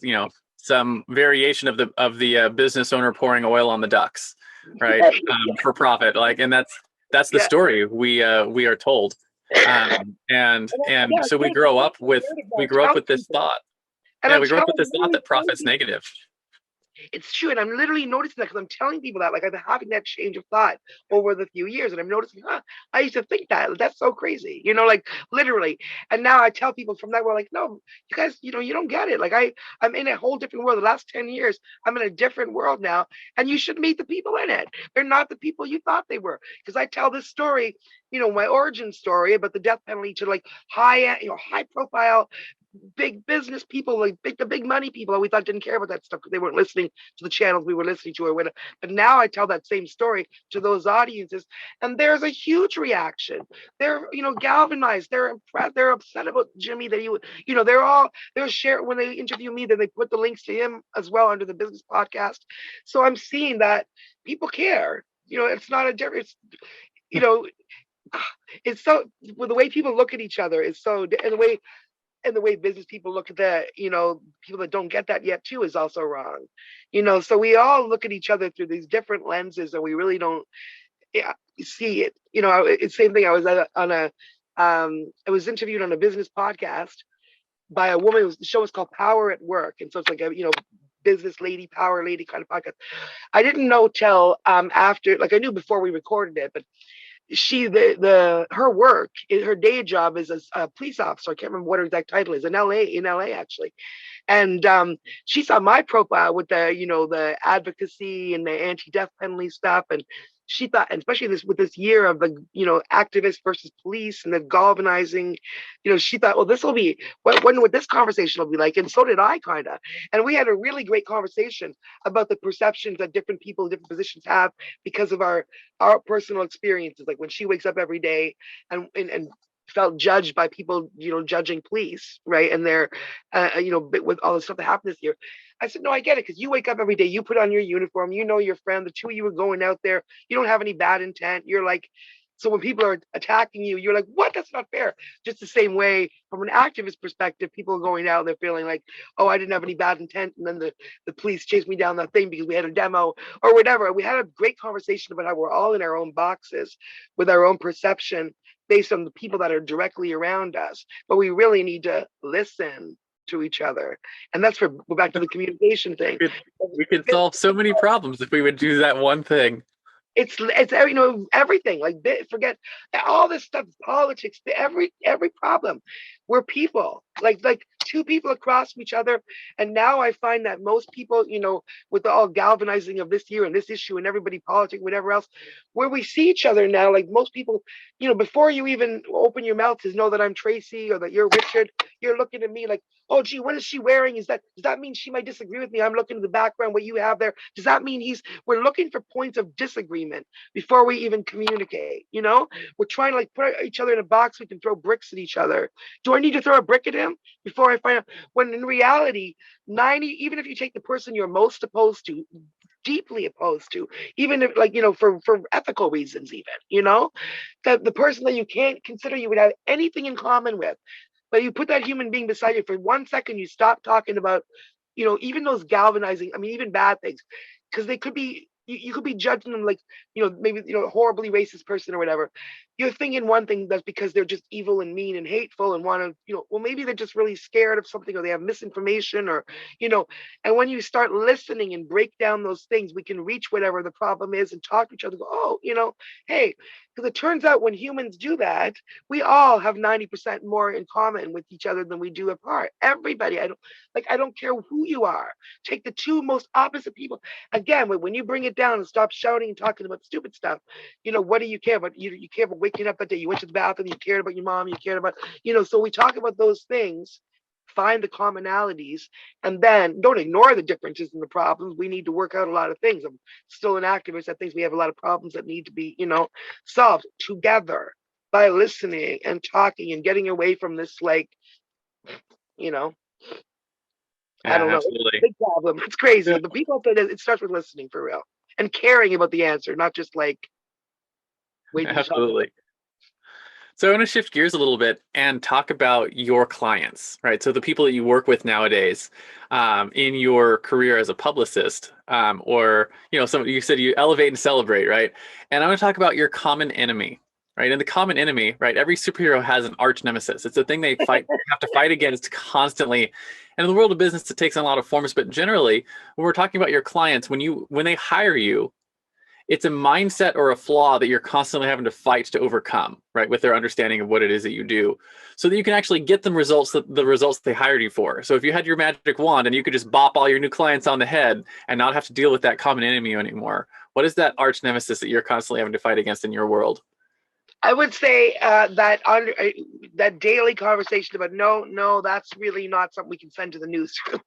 some variation of the business owner pouring oil on the ducks, right? For profit. And that's the story we are told. And so we grow up with this thought. And Yeah, I'm we grow up with this telling thought that profit's negative. It's true. And I'm literally noticing that because I'm telling people that, I've been having that change of thought over the few years. And I'm noticing, I used to think that. That's so crazy, literally. And now I tell people from that, we're like, no, you guys, you don't get it. I'm in a whole different world. The last 10 years, I'm in a different world now. And you should meet the people in it. They're not the people you thought they were. Because I tell this story, my origin story about the death penalty to high profile big business people, the big money people we thought didn't care about that stuff because they weren't listening to the channels we were listening to or whatever. But now I tell that same story to those audiences, and there's a huge reaction. They're galvanized. They're impressed. They're upset about Jimmy that they're share when they interview me. Then they put the links to him as well under the business podcast. So I'm seeing that people care. It's not a difference. It's so well, the way people look at each other is so, and the way business people look at that, people that don't get that yet too is also wrong. So we all look at each other through these different lenses and we really don't see it. It's the same thing. I was I was interviewed on a business podcast by a woman. The show was called Power at Work. And so it's like a, business lady, power lady kind of podcast. I didn't know till after, I knew before we recorded it, but her work, her day job is a police officer. I can't remember what her exact title is in LA actually. And she saw my profile with the advocacy and the anti-death penalty stuff. And she thought, and especially with this year of the, activists versus police and the galvanizing, she thought, well, this will be what this conversation will be like. And so did I kind of. And we had a really great conversation about the perceptions that different people in different positions have because of our personal experiences. Like when she wakes up every day and felt judged by people, judging police, right? And they're, with all the stuff that happened this year. I said, no, I get it. Because you wake up every day, you put on your uniform, your friend, the two of you are going out there. You don't have any bad intent. You're like, so when people are attacking you, you're like, what? That's not fair. Just the same way from an activist perspective, people are going out, they're feeling like, oh, I didn't have any bad intent. And then the police chased me down that thing because we had a demo or whatever. We had a great conversation about how we're all in our own boxes with our own perception based on the people that are directly around us. But we really need to listen to each other. And that's we're back to the communication thing. We could solve so many problems if we would do that one thing. It's everything. Forget all this stuff, politics, every problem. We're people. two people across from each other. And now I find that most people, with the all galvanizing of this year and this issue and everybody politics, whatever else, where we see each other now, like most people, before you even open your mouth to know that I'm Tracy or that you're Richard, you're looking at me like, oh, gee, what is she wearing? Does that mean she might disagree with me? I'm looking at the background, what you have there. Does that mean we're looking for points of disagreement before we even communicate? We're trying to like put each other in a box. We can throw bricks at each other. Do I need to throw a brick at him before I find out? When in reality, even if you take the person you're most opposed to, deeply opposed to, even if like, for ethical reasons, even, that the person that you can't consider you would have anything in common with, but you put that human being beside you for 1 second, you stop talking about, even those galvanizing, I mean, even bad things, because they could be, you could be judging them like, maybe, horribly racist person or whatever. You're thinking one thing, that's because they're just evil and mean and hateful and want to, well, maybe they're just really scared of something or they have misinformation or, and when you start listening and break down those things, we can reach whatever the problem is and talk to each other, go, oh, hey, because it turns out when humans do that, we all have 90% more in common with each other than we do apart. Everybody, I don't care who you are. Take the two most opposite people. Again, when you bring it down and stop shouting and talking about stupid stuff, what do you care about? You care about waking up that day, you went to the bathroom, you cared about your mom, you cared about, so we talk about those things, find the commonalities, and then don't ignore the differences and the problems. We need to work out a lot of things. I'm still an activist that thinks we have a lot of problems that need to be, solved together by listening and talking and getting away from this, like, I don't know. Absolutely. It's a big problem. It's crazy. So, But people say that it starts with listening for real and caring about the answer, not just like waiting to talk about absolutely. it. So I want to shift gears a little bit and talk about your clients, right? So the people that you work with nowadays, in your career as a publicist, or you said you elevate and celebrate, right? And I want to talk about your common enemy, right? And the common enemy, right? Every superhero has an arch nemesis. It's a thing they have to fight against constantly. And in the world of business, it takes on a lot of forms. But generally, when we're talking about your clients, when they hire you, it's a mindset or a flaw that you're constantly having to fight to overcome, right? With their understanding of what it is that you do, so that you can actually get them the results they hired you for. So if you had your magic wand and you could just bop all your new clients on the head and not have to deal with that common enemy anymore, what is that arch nemesis that you're constantly having to fight against in your world? I would say that daily conversation about no, that's really not something we can send to the newsroom.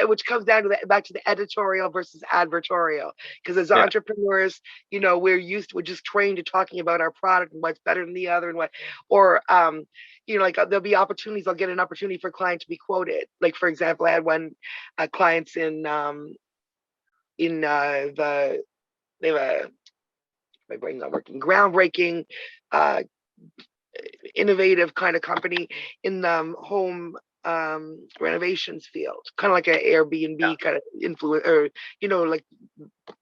Which comes down to back to the editorial versus advertorial. Because as entrepreneurs, we're just trained to talking about our product and what's better than the other and what, or like there'll be opportunities. I'll get an opportunity for a client to be quoted. Like for example, I had one clients in they have a, my brain's not working, groundbreaking, uh, innovative kind of company in the home renovations field, kind of like an Airbnb kind of influence, or like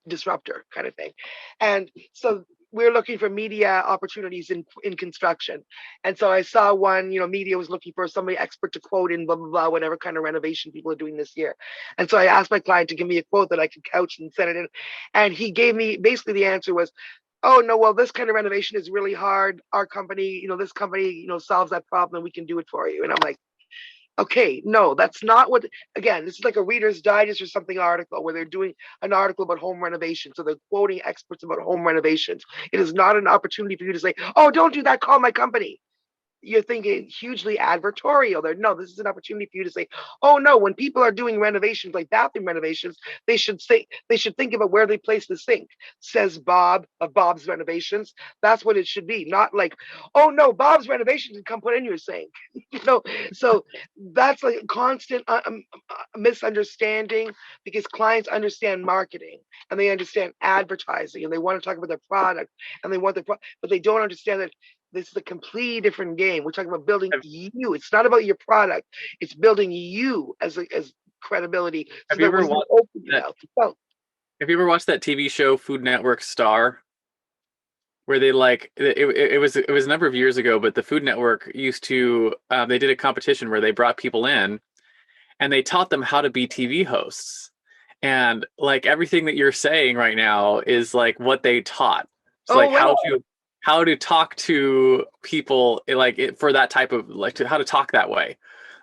disruptor kind of thing. And so we're looking for media opportunities in construction. And so I saw one, media was looking for somebody expert to quote in blah, blah, blah, whatever kind of renovation people are doing this year. And so I asked my client to give me a quote that I could couch and send it in. And he gave me, basically the answer was, oh no, well, this kind of renovation is really hard. Our company, this company, solves that problem and we can do it for you. And I'm like, okay, no, that's not what, again, this is like a Reader's Digest or something article where they're doing an article about home renovation. So they're quoting experts about home renovations. It is not an opportunity for you to say, oh, don't do that, call my company. You're thinking hugely advertorial there. No, this is an opportunity for you to say, oh no, when people are doing renovations like bathroom renovations, they should think about where they place the sink, says Bob of Bob's Renovations. That's what it should be. Not like, oh no, Bob's Renovations can come put in your sink. So that's like a constant misunderstanding, because clients understand marketing and they understand advertising and they want to talk about their product and they want but they don't understand that this is a completely different game. We're talking about building you. It's not about your product. It's building you as credibility. Have you ever watched Have you ever watched that TV show Food Network Star, where they it was a number of years ago, but the Food Network used to they did a competition where they brought people in and they taught them how to be TV hosts. And like everything that you're saying right now is like what they taught. It's like how to talk to people, like for that type of how to talk that way.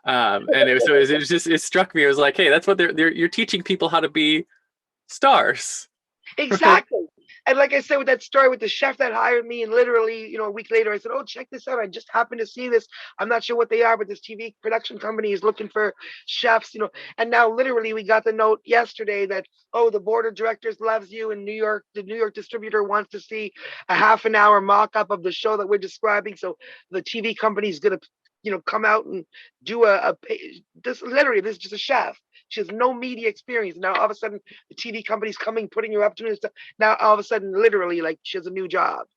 And it struck me. It was like, hey, that's what you're teaching people how to be stars. Right? Exactly. And like I said, with that story with the chef that hired me, and literally, a week later, I said, "Oh, check this out. I just happened to see this. I'm not sure what they are, but this TV production company is looking for chefs. And now literally we got the note yesterday that, oh, the board of directors loves you in New York. The New York distributor wants to see a half an hour mock-up of the show that we're describing. So the TV company is gonna, come out and do this is just a chef. She has no media experience. Now all of a sudden the TV company's coming, putting her up to it. Now all of a sudden, literally, like, she has a new job.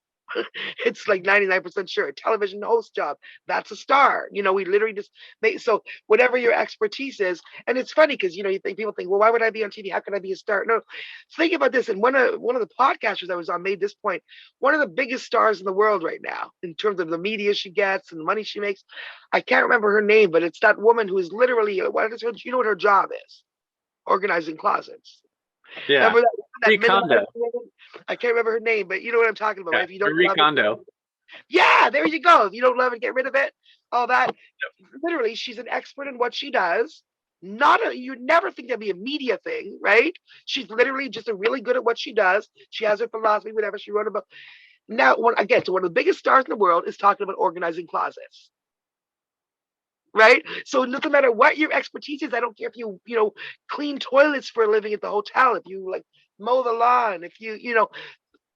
It's like 99% sure. A television host job. That's a star. We literally just make, so whatever your expertise is. And it's funny because people think, well, why would I be on TV? How can I be a star? No, think about this. And one of the podcasters I was on made this point. One of the biggest stars in the world right now, in terms of the media she gets and the money she makes. I can't remember her name, but it's that woman who is literally, what her job is? Organizing closets. Yeah. Remember that Kondo. I can't remember her name, but you know what I'm talking about, Yeah. right? If you don't Marie love Kondo. it, yeah, there you go. If you don't love it, get rid of it. All that. Literally, she's an expert in what she does. You'd never think that'd be a media thing, right? She's literally just really good at what she does. She has her philosophy, whatever she wrote about. Now, one of the biggest stars in the world is talking about organizing closets. Right? So it doesn't matter what your expertise is. I don't care if you clean toilets for a living at the hotel, if you like mow the lawn, if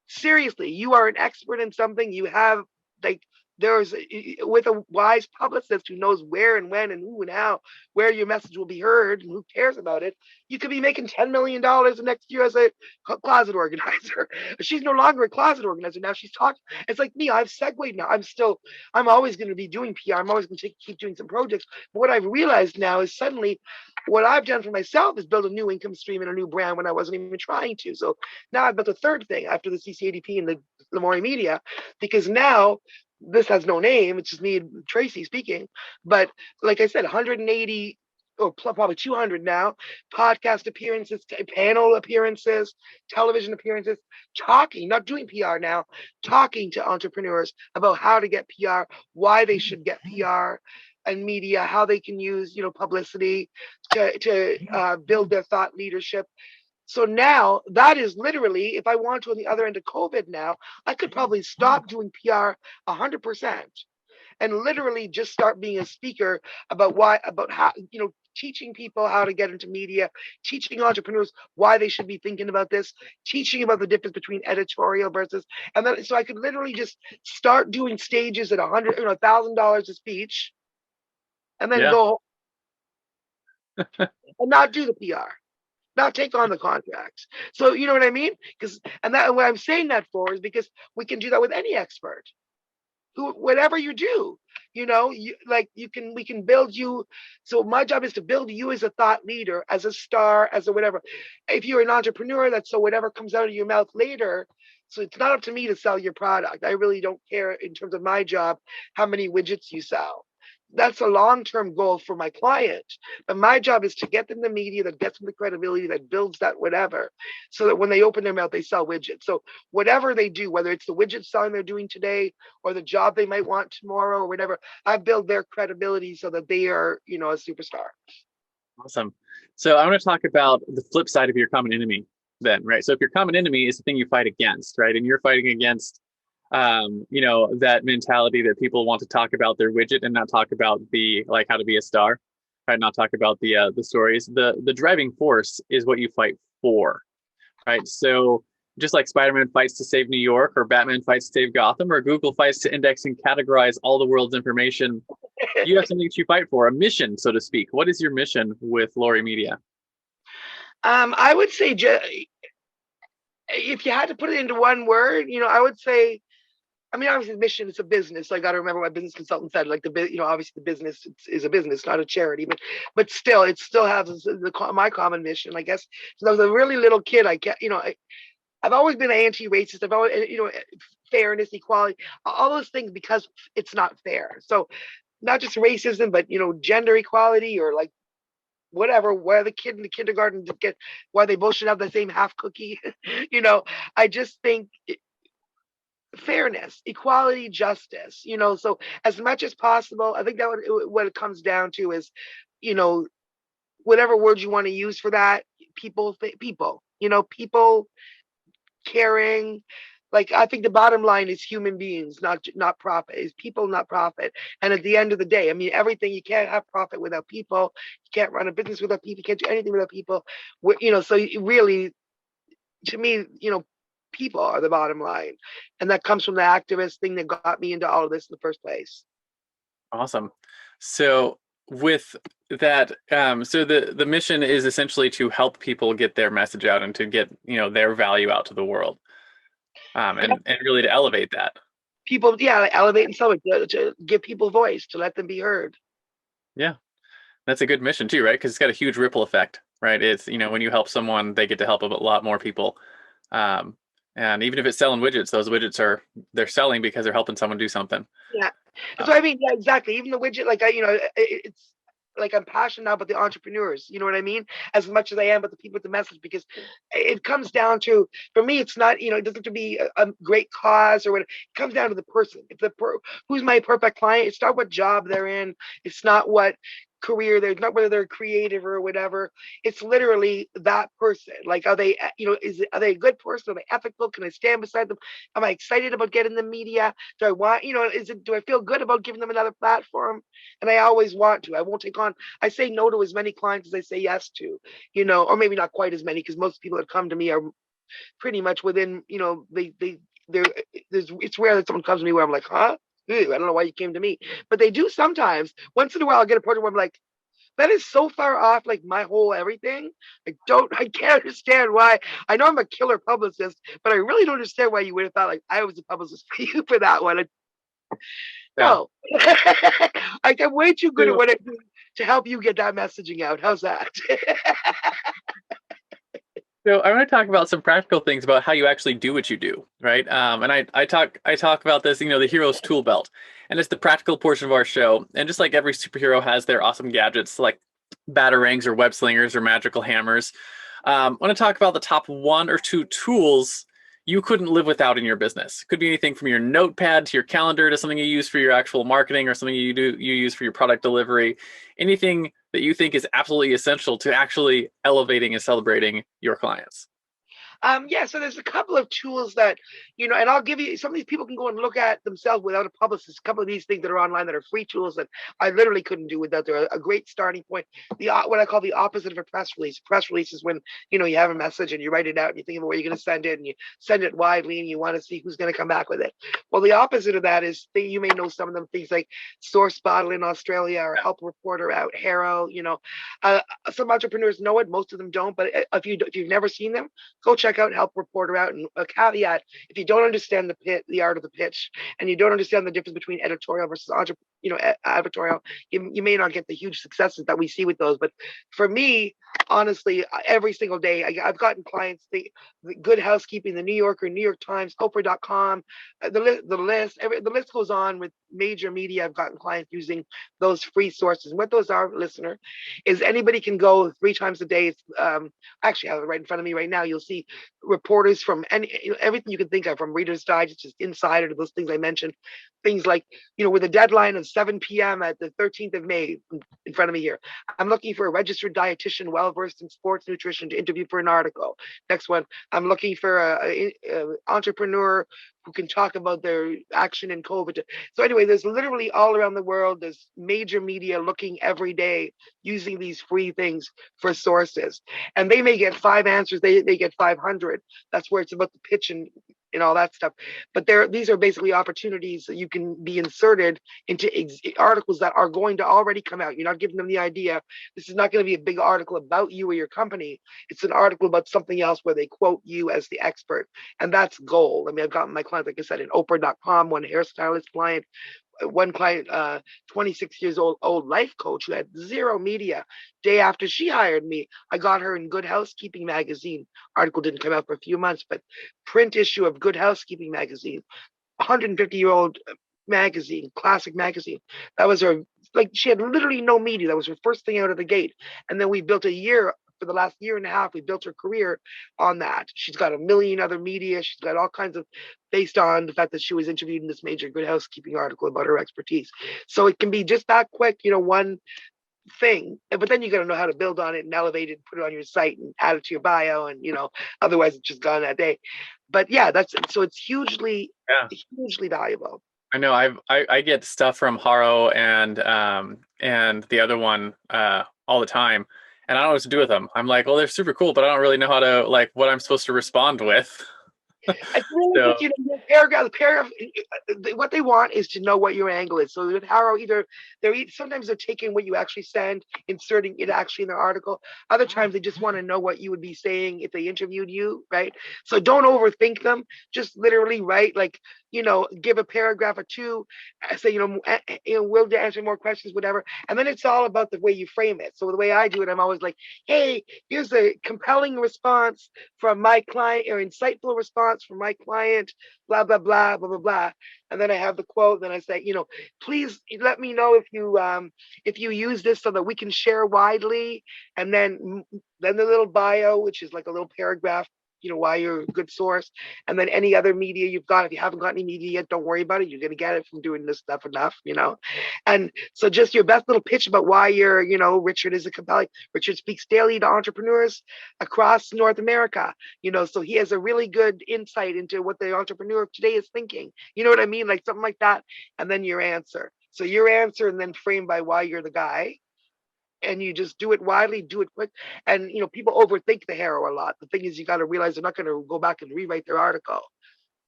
seriously, you are an expert in something. You have, like, with a wise publicist who knows where and when and who and how, where your message will be heard and who cares about it, you could be making $10 million the next year as a closet organizer. She's no longer a closet organizer. Now she's talking. It's like me. I've segued now. I'm always going to be doing PR. I'm always going to keep doing some projects. But what I've realized now is suddenly what I've done for myself is build a new income stream and a new brand when I wasn't even trying to. So now I've built a third thing after the CCADP and the Lamourie Media, because now this has no name. It's just me and Tracy speaking. But like I said, 180 or probably 200 now, podcast appearances, panel appearances, television appearances, talking, not doing PR now, talking to entrepreneurs about how to get PR, why they should get PR and media, how they can use, publicity to build their thought leadership. So now that is literally, if I want to, on the other end of COVID now, I could probably stop doing PR 100% and literally just start being a speaker about how, teaching people how to get into media, teaching entrepreneurs why they should be thinking about this, teaching about the difference between editorial versus, and then, so I could literally just start doing stages at $100,000 a speech and then go and not do the PR. Not take on the contracts. So you know what I mean? What I'm saying that for is because we can do that with any expert. Whatever you do, we can build you. So my job is to build you as a thought leader, as a star, as a whatever. If you're an entrepreneur, that's so whatever comes out of your mouth later. So it's not up to me to sell your product. I really don't care in terms of my job how many widgets you sell. That's a long-term goal for my client. But my job is to get them the media that gets them the credibility, that builds that whatever, so that when they open their mouth, they sell widgets. So whatever they do, whether it's the widget selling they're doing today or the job they might want tomorrow or whatever, I build their credibility so that they are, a superstar. Awesome. So I want to talk about the flip side of your common enemy then, right? So if your common enemy is the thing you fight against, right? And you're fighting against that mentality that people want to talk about their widget and not talk about how to be a star, right? Not talk about the stories. The driving force is what you fight for, right? So just like Spider-Man fights to save New York, or Batman fights to save Gotham, or Google fights to index and categorize all the world's information, you have something that you fight for, a mission, so to speak. What is your mission with Lamourie Media? I would say, if you had to put it into one word, I would say, obviously the mission is a business. So I got to remember what my business consultant said, like obviously the business is a business, not a charity, but still, it still has my common mission, I guess. So I was a really little kid. I've always been anti-racist. I've always, fairness, equality, all those things, because it's not fair. So not just racism, but, gender equality, or like whatever, where the kid in the kindergarten why they both should have the same half cookie. I just think fairness, equality, justice, so as much as possible, I think that what it comes down to is, you know, whatever word you want to use for that, people caring. Like, I think the bottom line is human beings, not profit. Is people, not profit. And at the end of the day, I mean, everything, you can't have profit without people. You can't run a business without people. You can't do anything without people. So really, to me, people are the bottom line, and that comes from the activist thing that got me into all of this in the first place. Awesome. So with that, so the mission is essentially to help people get their message out and to get their value out to the world, and really to elevate that. People, yeah, like elevate and celebrate, to give people voice, to let them be heard. Yeah, that's a good mission too, right? Because it's got a huge ripple effect, right? It's when you help someone, they get to help a lot more people. And even if it's selling widgets, those widgets they're selling because they're helping someone do something. Yeah. So I mean, yeah, exactly. Even the widget, like it's like I'm passionate now about the entrepreneurs. You know what I mean? As much as I am about the people with the message, because it comes down to, for me, it's not, it doesn't have to be a great cause or what. It comes down to the person. If who's my perfect client, it's not what job they're in. It's not what career they're, not whether they're creative or whatever. It's literally that person. Like, are they, are they a good person? Are they ethical? Can I stand beside them? Am I excited about getting the media? Do I want, do I feel good about giving them another platform? And I always want to. I won't take on, I say no to as many clients as I say yes to, or maybe not quite as many, because most people that come to me are pretty much within, it's rare that someone comes to me where I'm like, huh? I don't know why you came to me, but they do sometimes. Once in a while, I'll get a project where I'm like, that is so far off, like my whole everything. I can't understand why. I know I'm a killer publicist, but I really don't understand why you would have thought like I was a publicist for you for that one. No, I'm way too good at what I do to help you get that messaging out. How's that? So I want to talk about some practical things about how you actually do what you do, right? And I talk about this, the hero's tool belt, and it's the practical portion of our show. And just like every superhero has their awesome gadgets, like batarangs or web slingers or magical hammers, I want to talk about the top 1 or 2 tools you couldn't live without in your business. Could be anything from your notepad to your calendar to something you use for your actual marketing or something you use for your product delivery. Anything that you think is absolutely essential to actually elevating and celebrating your clients. Yeah, so there's a couple of tools that, and I'll give you, some of these people can go and look at themselves without a publicist. A couple of these things that are online that are free tools that I literally couldn't do without. They're a great starting point. What I call the opposite of a press release. Press release is when, you have a message and you write it out and you think of where you're going to send it and you send it widely and you want to see who's going to come back with it. Well, the opposite of that is, you may know some of them, things like Source Bottle in Australia or Help Reporter out, Harrow, some entrepreneurs know it, most of them don't, but if you've never seen them, go check out Help Reporter out. And a caveat: if you don't understand the art of the pitch, and you don't understand the difference between editorial versus advertorial, you may not get the huge successes that we see with those. But for me, honestly, every single day I've gotten clients, the Good Housekeeping, the New Yorker, New York Times, Oprah.com, the list goes on with major media. I've gotten clients using those free sources. And what those are, listener, is anybody can go 3 times a day. It's actually, I have it right in front of me right now. You'll see reporters from everything you can think of, from Reader's Digest, just Insider, to those things I mentioned. Things like, with a deadline of 7 p.m. at the 13th of May in front of me here. I'm looking for a registered dietitian well-versed in sports nutrition to interview for an article. Next one, I'm looking for a entrepreneur who can talk about their action in COVID. So anyway, there's literally all around the world, there's major media looking every day, using these free things for sources. And they may get 5 answers, they get 500. That's where it's about the pitch and all that stuff. But these are basically opportunities that you can be inserted into articles that are going to already come out. You're not giving them the idea. This is not going to be a big article about you or your company. It's an article about something else where they quote you as the expert. And that's gold. I mean, I've gotten my clients, like I said, in Oprah.com, one hairstylist client, one client, 26 years old life coach who had 0 media. Day after she hired me, I got her in Good Housekeeping magazine. Article didn't come out for a few months, but print issue of Good Housekeeping magazine, 150-year-old magazine, classic magazine. That was her, like, she had literally no media. That was her first thing out of the gate. And then we built a year for the last year and a half, we built her career on that. She's got a million other media. She's got all kinds of, based on the fact that she was interviewed in this major Good Housekeeping article about her expertise. So it can be just that quick, one thing, but then you got to know how to build on it and elevate it, put it on your site and add it to your bio, and otherwise it's just gone that day. But yeah, it's hugely valuable. I know I get stuff from Haro and the other one all the time, and I don't know what to do with them. I'm like, well, they're super cool, but I don't really know how to, like, what I'm supposed to respond with. I really think, the paragraph, what they want is to know what your angle is. So with Haro, sometimes they're taking what you actually send, inserting it actually in their article. Other times they just want to know what you would be saying if they interviewed you, right? So don't overthink them. Just literally write, like, give a paragraph or two, say, we'll answer more questions, whatever. And then it's all about the way you frame it. So the way I do it, I'm always like, hey, here's a compelling response from my client, or insightful response from my client, blah, blah, blah, blah, blah, blah. And then I have the quote, then I say, please let me know if you use this so that we can share widely. And then the little bio, which is like a little paragraph, why you're a good source. And then any other media you've got. If you haven't got any media yet, don't worry about it. You're going to get it from doing this stuff enough, And so just your best little pitch about why Richard is Richard speaks daily to entrepreneurs across North America, so he has a really good insight into what the entrepreneur of today is thinking. You know what I mean? Like something like that. And then your answer. So your answer, and then framed by why you're the guy. And you just do it widely, do it quick. And, people overthink the Haro a lot. The thing is, you got to realize they're not going to go back and rewrite their article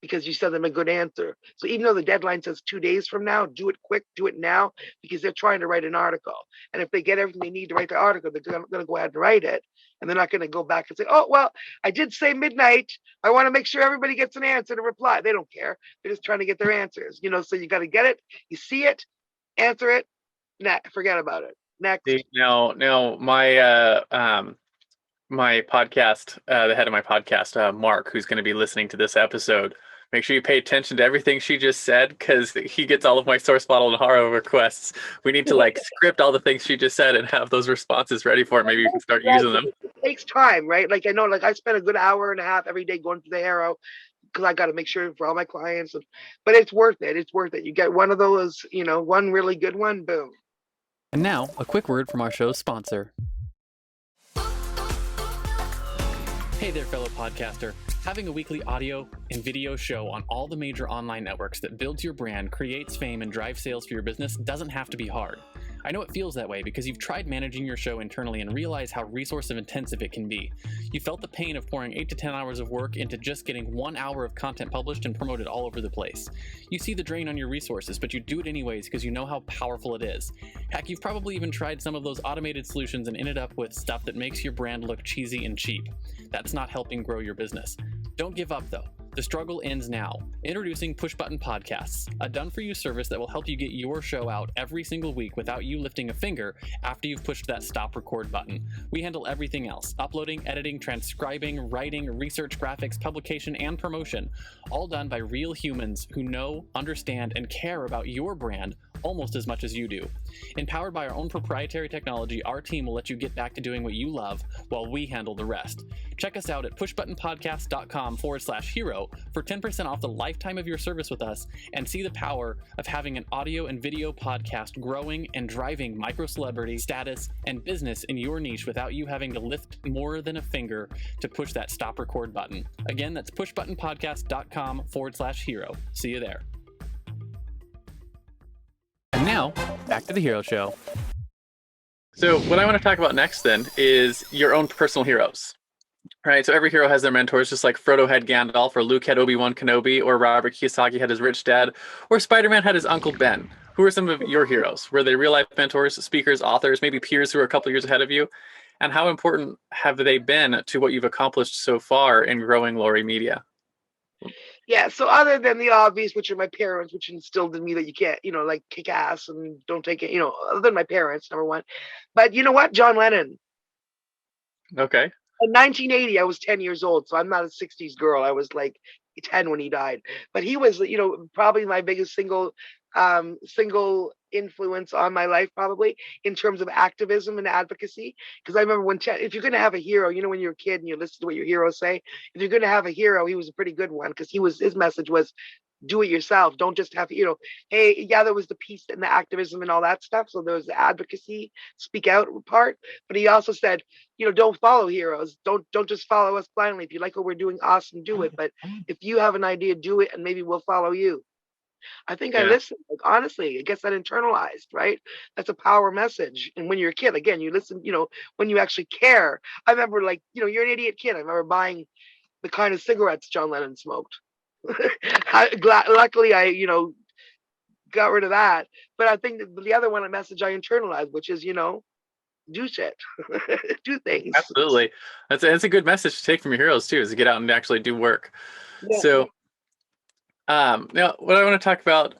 because you sent them a good answer. So even though the deadline says 2 days from now, do it quick, do it now, because they're trying to write an article. And if they get everything they need to write the article, they're going to go ahead and write it. And they're not going to go back and say, oh, well, I did say midnight. I want to make sure everybody gets an answer to reply. They don't care. They're just trying to get their answers, so you got to get it. You see it, answer it, forget about it. Next. Now, my podcast, the head of my podcast, Mark, who's going to be listening to this episode, make sure you pay attention to everything she just said, because he gets all of my source model and Haro requests. We need to script all the things she just said and have those responses ready for it. Maybe you can start using them. It takes time, right? Like I know, I spend a good hour and a half every day going through the Haro, because I got to make sure for all my clients. But it's worth it. It's worth it. You get one of those, one really good one, boom. And now, a quick word from our show's sponsor. Hey there, fellow podcaster. Having a weekly audio and video show on all the major online networks that builds your brand, creates fame, and drives sales for your business doesn't have to be hard. I know it feels that way because you've tried managing your show internally and realize how resource intensive it can be. You felt the pain of pouring 8 to 10 hours of work into just getting 1 hour of content published and promoted all over the place. You see the drain on your resources, but you do it anyways because you know how powerful it is. Heck, you've probably even tried some of those automated solutions and ended up with stuff that makes your brand look cheesy and cheap. That's not helping grow your business. Don't give up though. The struggle ends now. Introducing Pushbutton Podcasts, a done-for-you service that will help you get your show out every single week without you lifting a finger after you've pushed that stop record button. We handle everything else: uploading, editing, transcribing, writing, research, graphics, publication, and promotion, all done by real humans who know, understand, and care about your brand almost as much as you do. Empowered by our own proprietary technology, our team will let you get back to doing what you love while we handle the rest. Check us out at pushbuttonpodcast.com/hero for 10% off the lifetime of your service with us, and see the power of having an audio and video podcast growing and driving micro celebrity status and business in your niche without you having to lift more than a finger to push that stop record button. Again, that's pushbuttonpodcast.com/hero. See you there. And now, back to the Hero Show. So what I want to talk about next then is your own personal heroes. Right, so every hero has their mentors, just like Frodo had Gandalf, or Luke had Obi-Wan Kenobi, or Robert Kiyosaki had his rich dad, or Spider-Man had his Uncle Ben. Who are some of your heroes? Were they real-life mentors, speakers, authors, maybe peers who are a couple years ahead of you? And how important have they been to what you've accomplished so far in growing Lamourie Media? Yeah, so other than the obvious, which are my parents, which instilled in me that you can't, kick ass and don't take it, other than my parents, number one. But you know what? John Lennon. Okay. In 1980, I was 10 years old, so I'm not a 60s girl. I was like 10 when he died. But he was, probably my biggest single influence on my life, probably in terms of activism and advocacy. Because I remember if you're going to have a hero, you know, when you're a kid and you listen to what your heroes say, if you're going to have a hero, he was a pretty good one, because his message was do it yourself. Don't just have, hey, yeah, there was the peace and the activism and all that stuff. So there was the advocacy, speak out part. But he also said, don't follow heroes. Don't just follow us blindly. If you like what we're doing, awesome, do it. But if you have an idea, do it, and maybe we'll follow you. I think I listened. Like, honestly, it gets that internalized, right? That's a power message. And when you're a kid, again, you listen, when you actually care. I remember, like, you're an idiot kid. I remember buying the kind of cigarettes John Lennon smoked. Luckily, I, got rid of that. But I think that the other one, a message I internalized, which is, do shit, do things. Absolutely. That's a good message to take from your heroes too, is to get out and actually do work. Yeah. So, now what I want to talk about,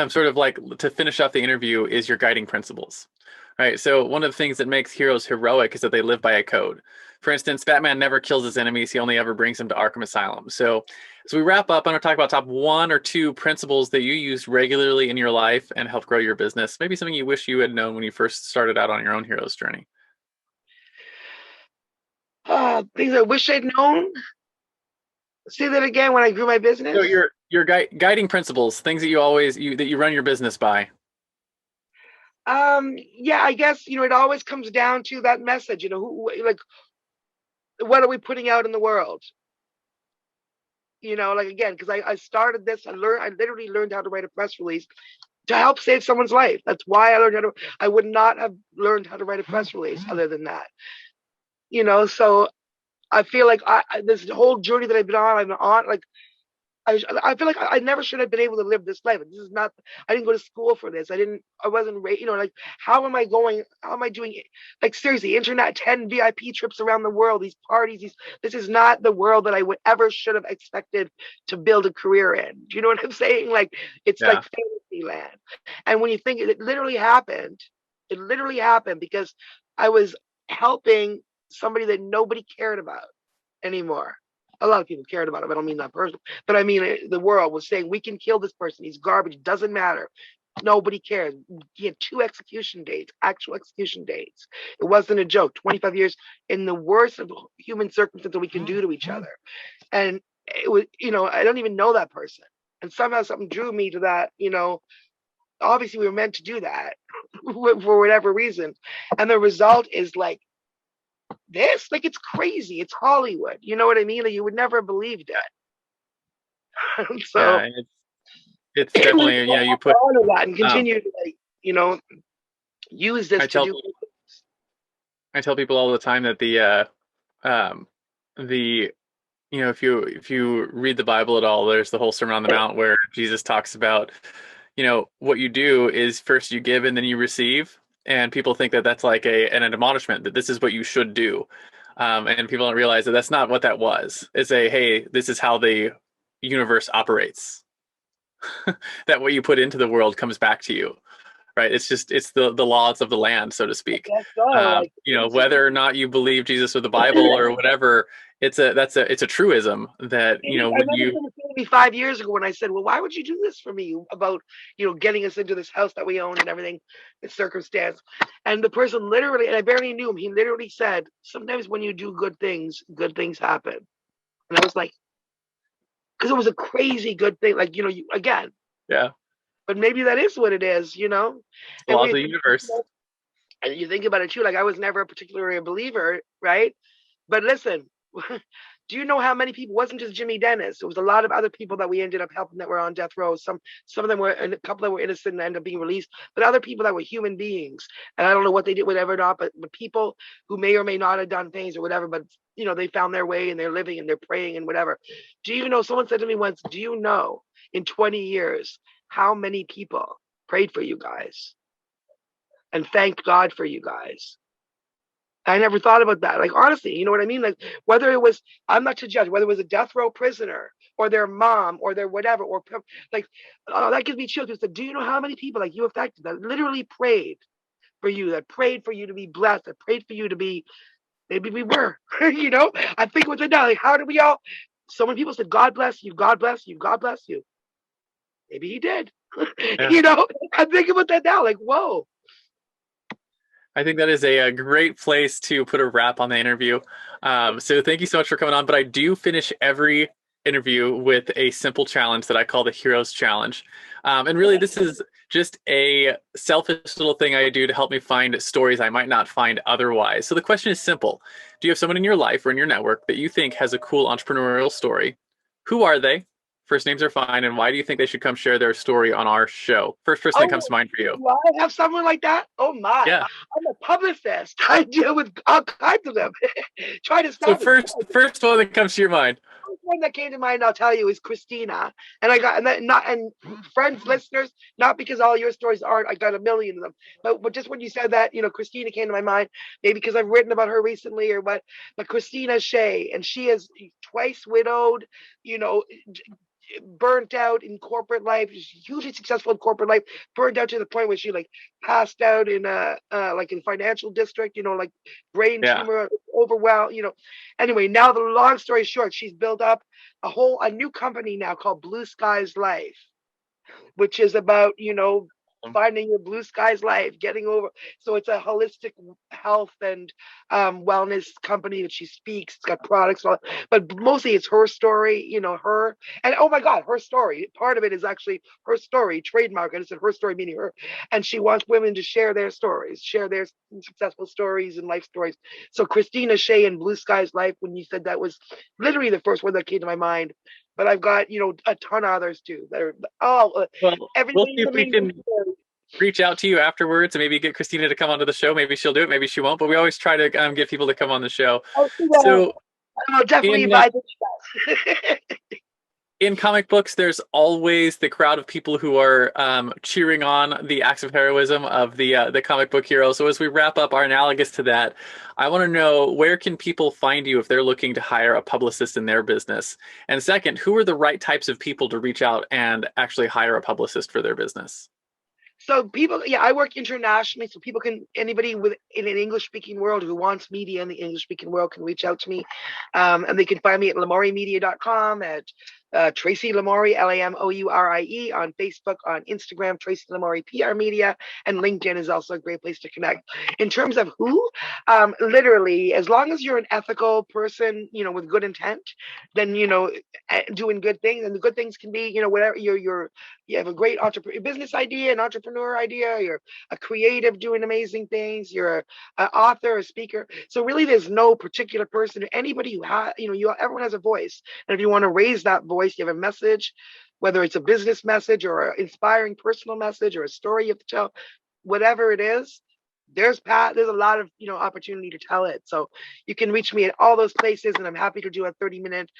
sort of like to finish off the interview, is your guiding principles, right? So one of the things that makes heroes heroic is that they live by a code. For instance, Batman never kills his enemies. He only ever brings them to Arkham Asylum. So as we wrap up, I'm going to talk about top 1 or 2 principles that you use regularly in your life and help grow your business. Maybe something you wish you had known when you first started out on your own hero's journey. Things I wish I'd known. Say that again. When I grew my business. So your guiding principles, things that you run your business by. Yeah, I guess, it always comes down to that message, what are we putting out in the world? Like, again, because I started this, I literally learned how to write a press release to help save someone's life. That's why I would not have learned how to write a press release other than that. So I feel like this whole journey that I've been on, like, I feel like I never should have been able to live this life. This is not, I didn't go to school for this. I wasn't, like, how am I doing it? Like, seriously, internet, 10 VIP trips around the world, these parties, this is not the world that I would ever should have expected to build a career in. Do you know what I'm saying? Like, it's like fantasy land. And when you think it literally happened because I was helping somebody that nobody cared about anymore. A lot of people cared about him. I don't mean that person, but I mean the world was saying, we can kill this person. He's garbage. Doesn't matter. Nobody cares. He had 2 execution dates, actual execution dates. It wasn't a joke. 25 years in the worst of human circumstances that we can do to each other. And it was, I don't even know that person. And somehow something drew me to that, obviously we were meant to do that for whatever reason. And the result is like, this, like, it's crazy. It's Hollywood. You know what I mean? Like, you would never have believed it. So yeah, it's definitely, you put on that and continue to, like, use this to do. I tell people all the time that if you read the Bible at all, there's the whole Sermon on the Mount where Jesus talks about, what you do is first you give and then you receive. And people think that that's like an admonishment, that this is what you should do. And people don't realize that that's not what that was. It's hey, this is how the universe operates. That what you put into the world comes back to you, right? It's the laws of the land, so to speak. Whether or not you believe Jesus or the Bible or whatever, it's a truism that, when you. 5 years ago when I said, well, why would you do this for me about, getting us into this house that we own and everything, the circumstance. And the person literally, and I barely knew him, he literally said, sometimes when you do good things happen. And I was like, because it was a crazy good thing. Like, again. Yeah. But maybe that is what it is, The laws of the universe. And you think about it too, like, I was never particularly a believer, right? But listen, do you know how many people? It wasn't just Jimmy Dennis. It was a lot of other people that we ended up helping that were on death row. Some of them were, and a couple that were innocent and ended up being released. But other people that were human beings, and I don't know what they did, whatever or not. But people who may or may not have done things or whatever, but they found their way and they're living and they're praying and whatever. Do you know? Someone said to me once, "Do you know in 20 years how many people prayed for you guys and thanked God for you guys?" I never thought about that. Like, honestly, you know what I mean? Like, whether it was, I'm not to judge, whether it was a death row prisoner or their mom or their whatever, or like, that gives me chills. Do you know how many people like you affected that literally prayed for you, that prayed for you to be blessed, that prayed for you to be, maybe we were, I think what's it now? Like, how do we all, so many people said, God bless you, God bless you, God bless you. maybe he did. Yeah. You know, I'm thinking about that now, like, whoa. I think that is a great place to put a wrap on the interview. So thank you so much for coming on. But I do finish every interview with a simple challenge that I call the Heroes Challenge. And really, this is just a selfish little thing I do to help me find stories I might not find otherwise. So the question is simple. Do you have someone in your life or in your network that you think has a cool entrepreneurial story? Who are they? First names are fine. And why do you think they should come share their story on our show? First person that comes to mind for you. Do I have someone like that? Oh my. Yeah. I'm a publicist. I deal with all kinds of them. Try to So start first one that comes to your mind. The first one that came to mind, I'll tell you, is Christina. And I got and friends, listeners, not because all your stories aren't, I got a million of them. But just when you said that, Christina came to my mind, maybe because I've written about her recently or what. But Christina Shea, and she is twice widowed, burnt out in corporate life, hugely successful in corporate life, burned out to the point where she like passed out in like in financial district, like brain tumor, overwhelmed, Anyway, now the long story short, she's built up a new company now called Blue Skies Life, which is about, finding your blue skies life, getting over. So it's a holistic health and wellness company that she speaks. It's got products, but mostly it's her story, her. And oh my God, her story. Part of it is actually her story, trademark. And it's her story, meaning her. And she wants women to share their stories, share their successful stories and life stories. So Christina Shea and Blue Skies Life, when you said that, was literally the first one that came to my mind. But I've got, a ton of others too that are, well, we'll see everything. if we can reach out to you afterwards and maybe get Christina to come onto the show. Maybe she'll do it, maybe she won't, but we always try to get people to come on the show. So I'll definitely invite you. In comic books, there's always the crowd of people who are cheering on the acts of heroism of the comic book hero. So as we wrap up our analogous to that, I want to know, where can people find you if they're looking to hire a publicist in their business? And second, who are the right types of people to reach out and actually hire a publicist for their business? So people, I work internationally, so anybody in an English-speaking world who wants media in the English-speaking world can reach out to me. And they can find me at lamouriemedia.com, at Tracy Lamourie, Lamourie, on Facebook, on Instagram, Tracy Lamourie PR Media, and LinkedIn is also a great place to connect. In terms of who, literally, as long as you're an ethical person, with good intent, then, doing good things, and the good things can be, whatever you have a great business idea, an entrepreneur idea, you're a creative doing amazing things, you're an author, a speaker. So really there's no particular person, anybody who has, everyone has a voice. And if you want to raise that voice, you have a message, whether it's a business message or an inspiring personal message or a story you have to tell, whatever it is, there's a lot of opportunity to tell it. So you can reach me at all those places, and I'm happy to do a 30-minute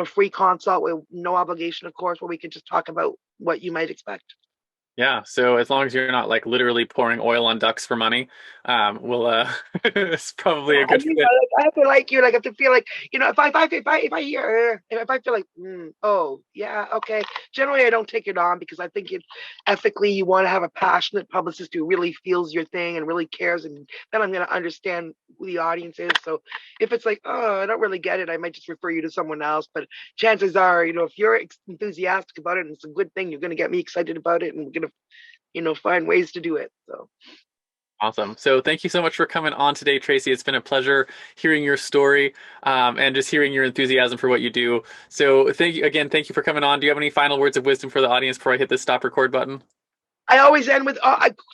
free consult with no obligation, of course, where we can just talk about what you might expect. Yeah, so as long as you're not like literally pouring oil on ducks for money, it's probably a good fit. I have to like you, like I have to feel like, if I hear, if I feel like, oh yeah, okay. Generally, I don't take it on because I think ethically you want to have a passionate publicist who really feels your thing and really cares, and then I'm going to understand who the audience is. So if it's like, oh, I don't really get it, I might just refer you to someone else. But chances are, if you're enthusiastic about it and it's a good thing, you're going to get me excited about it, and we're going to find ways to do it. So awesome. So thank you so much for coming on today, Tracy. It's been a pleasure hearing your story and just hearing your enthusiasm for what you do. So thank you for coming on. Do you have any final words of wisdom for the audience before I hit the stop record button? I always end with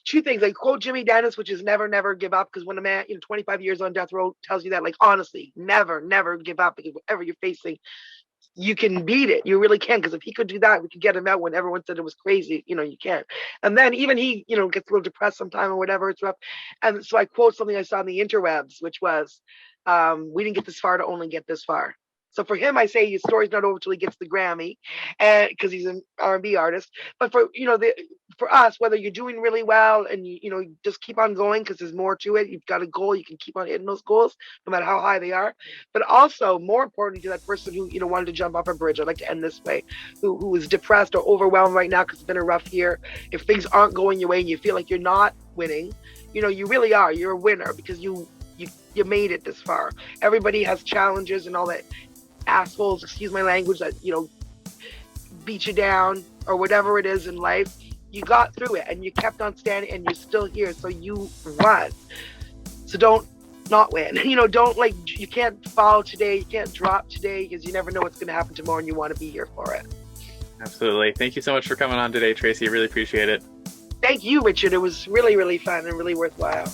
two things. I quote Jimmy Dennis, which is never, never give up. Because when a man, 25 years on death row tells you that, like, honestly, never, never give up, because whatever you're facing, you can beat it. You really can. Because if he could do that, we could get him out when everyone said it was crazy. You can't. And then even he, gets a little depressed sometime or whatever. It's rough. And so I quote something I saw on the interwebs, which was, we didn't get this far to only get this far. So for him, I say his story's not over till he gets the Grammy, and because he's an R&B artist. But for for us, whether you're doing really well and you just keep on going because there's more to it. You've got a goal, you can keep on hitting those goals no matter how high they are. But also, more importantly, to that person who wanted to jump off a bridge, I'd like to end this way, who is depressed or overwhelmed right now because it's been a rough year. If things aren't going your way and you feel like you're not winning, you really are. You're a winner because you made it this far. Everybody has challenges and all that. Assholes, excuse my language, that beat you down or whatever it is in life, you got through it and you kept on standing and you're still here. So you won. So don't not win. Don't you can't fall today. You can't drop today because you never know what's going to happen tomorrow and you want to be here for it. Absolutely. Thank you so much for coming on today, Tracy. I really appreciate it. Thank you, Richard. It was really, really fun and really worthwhile.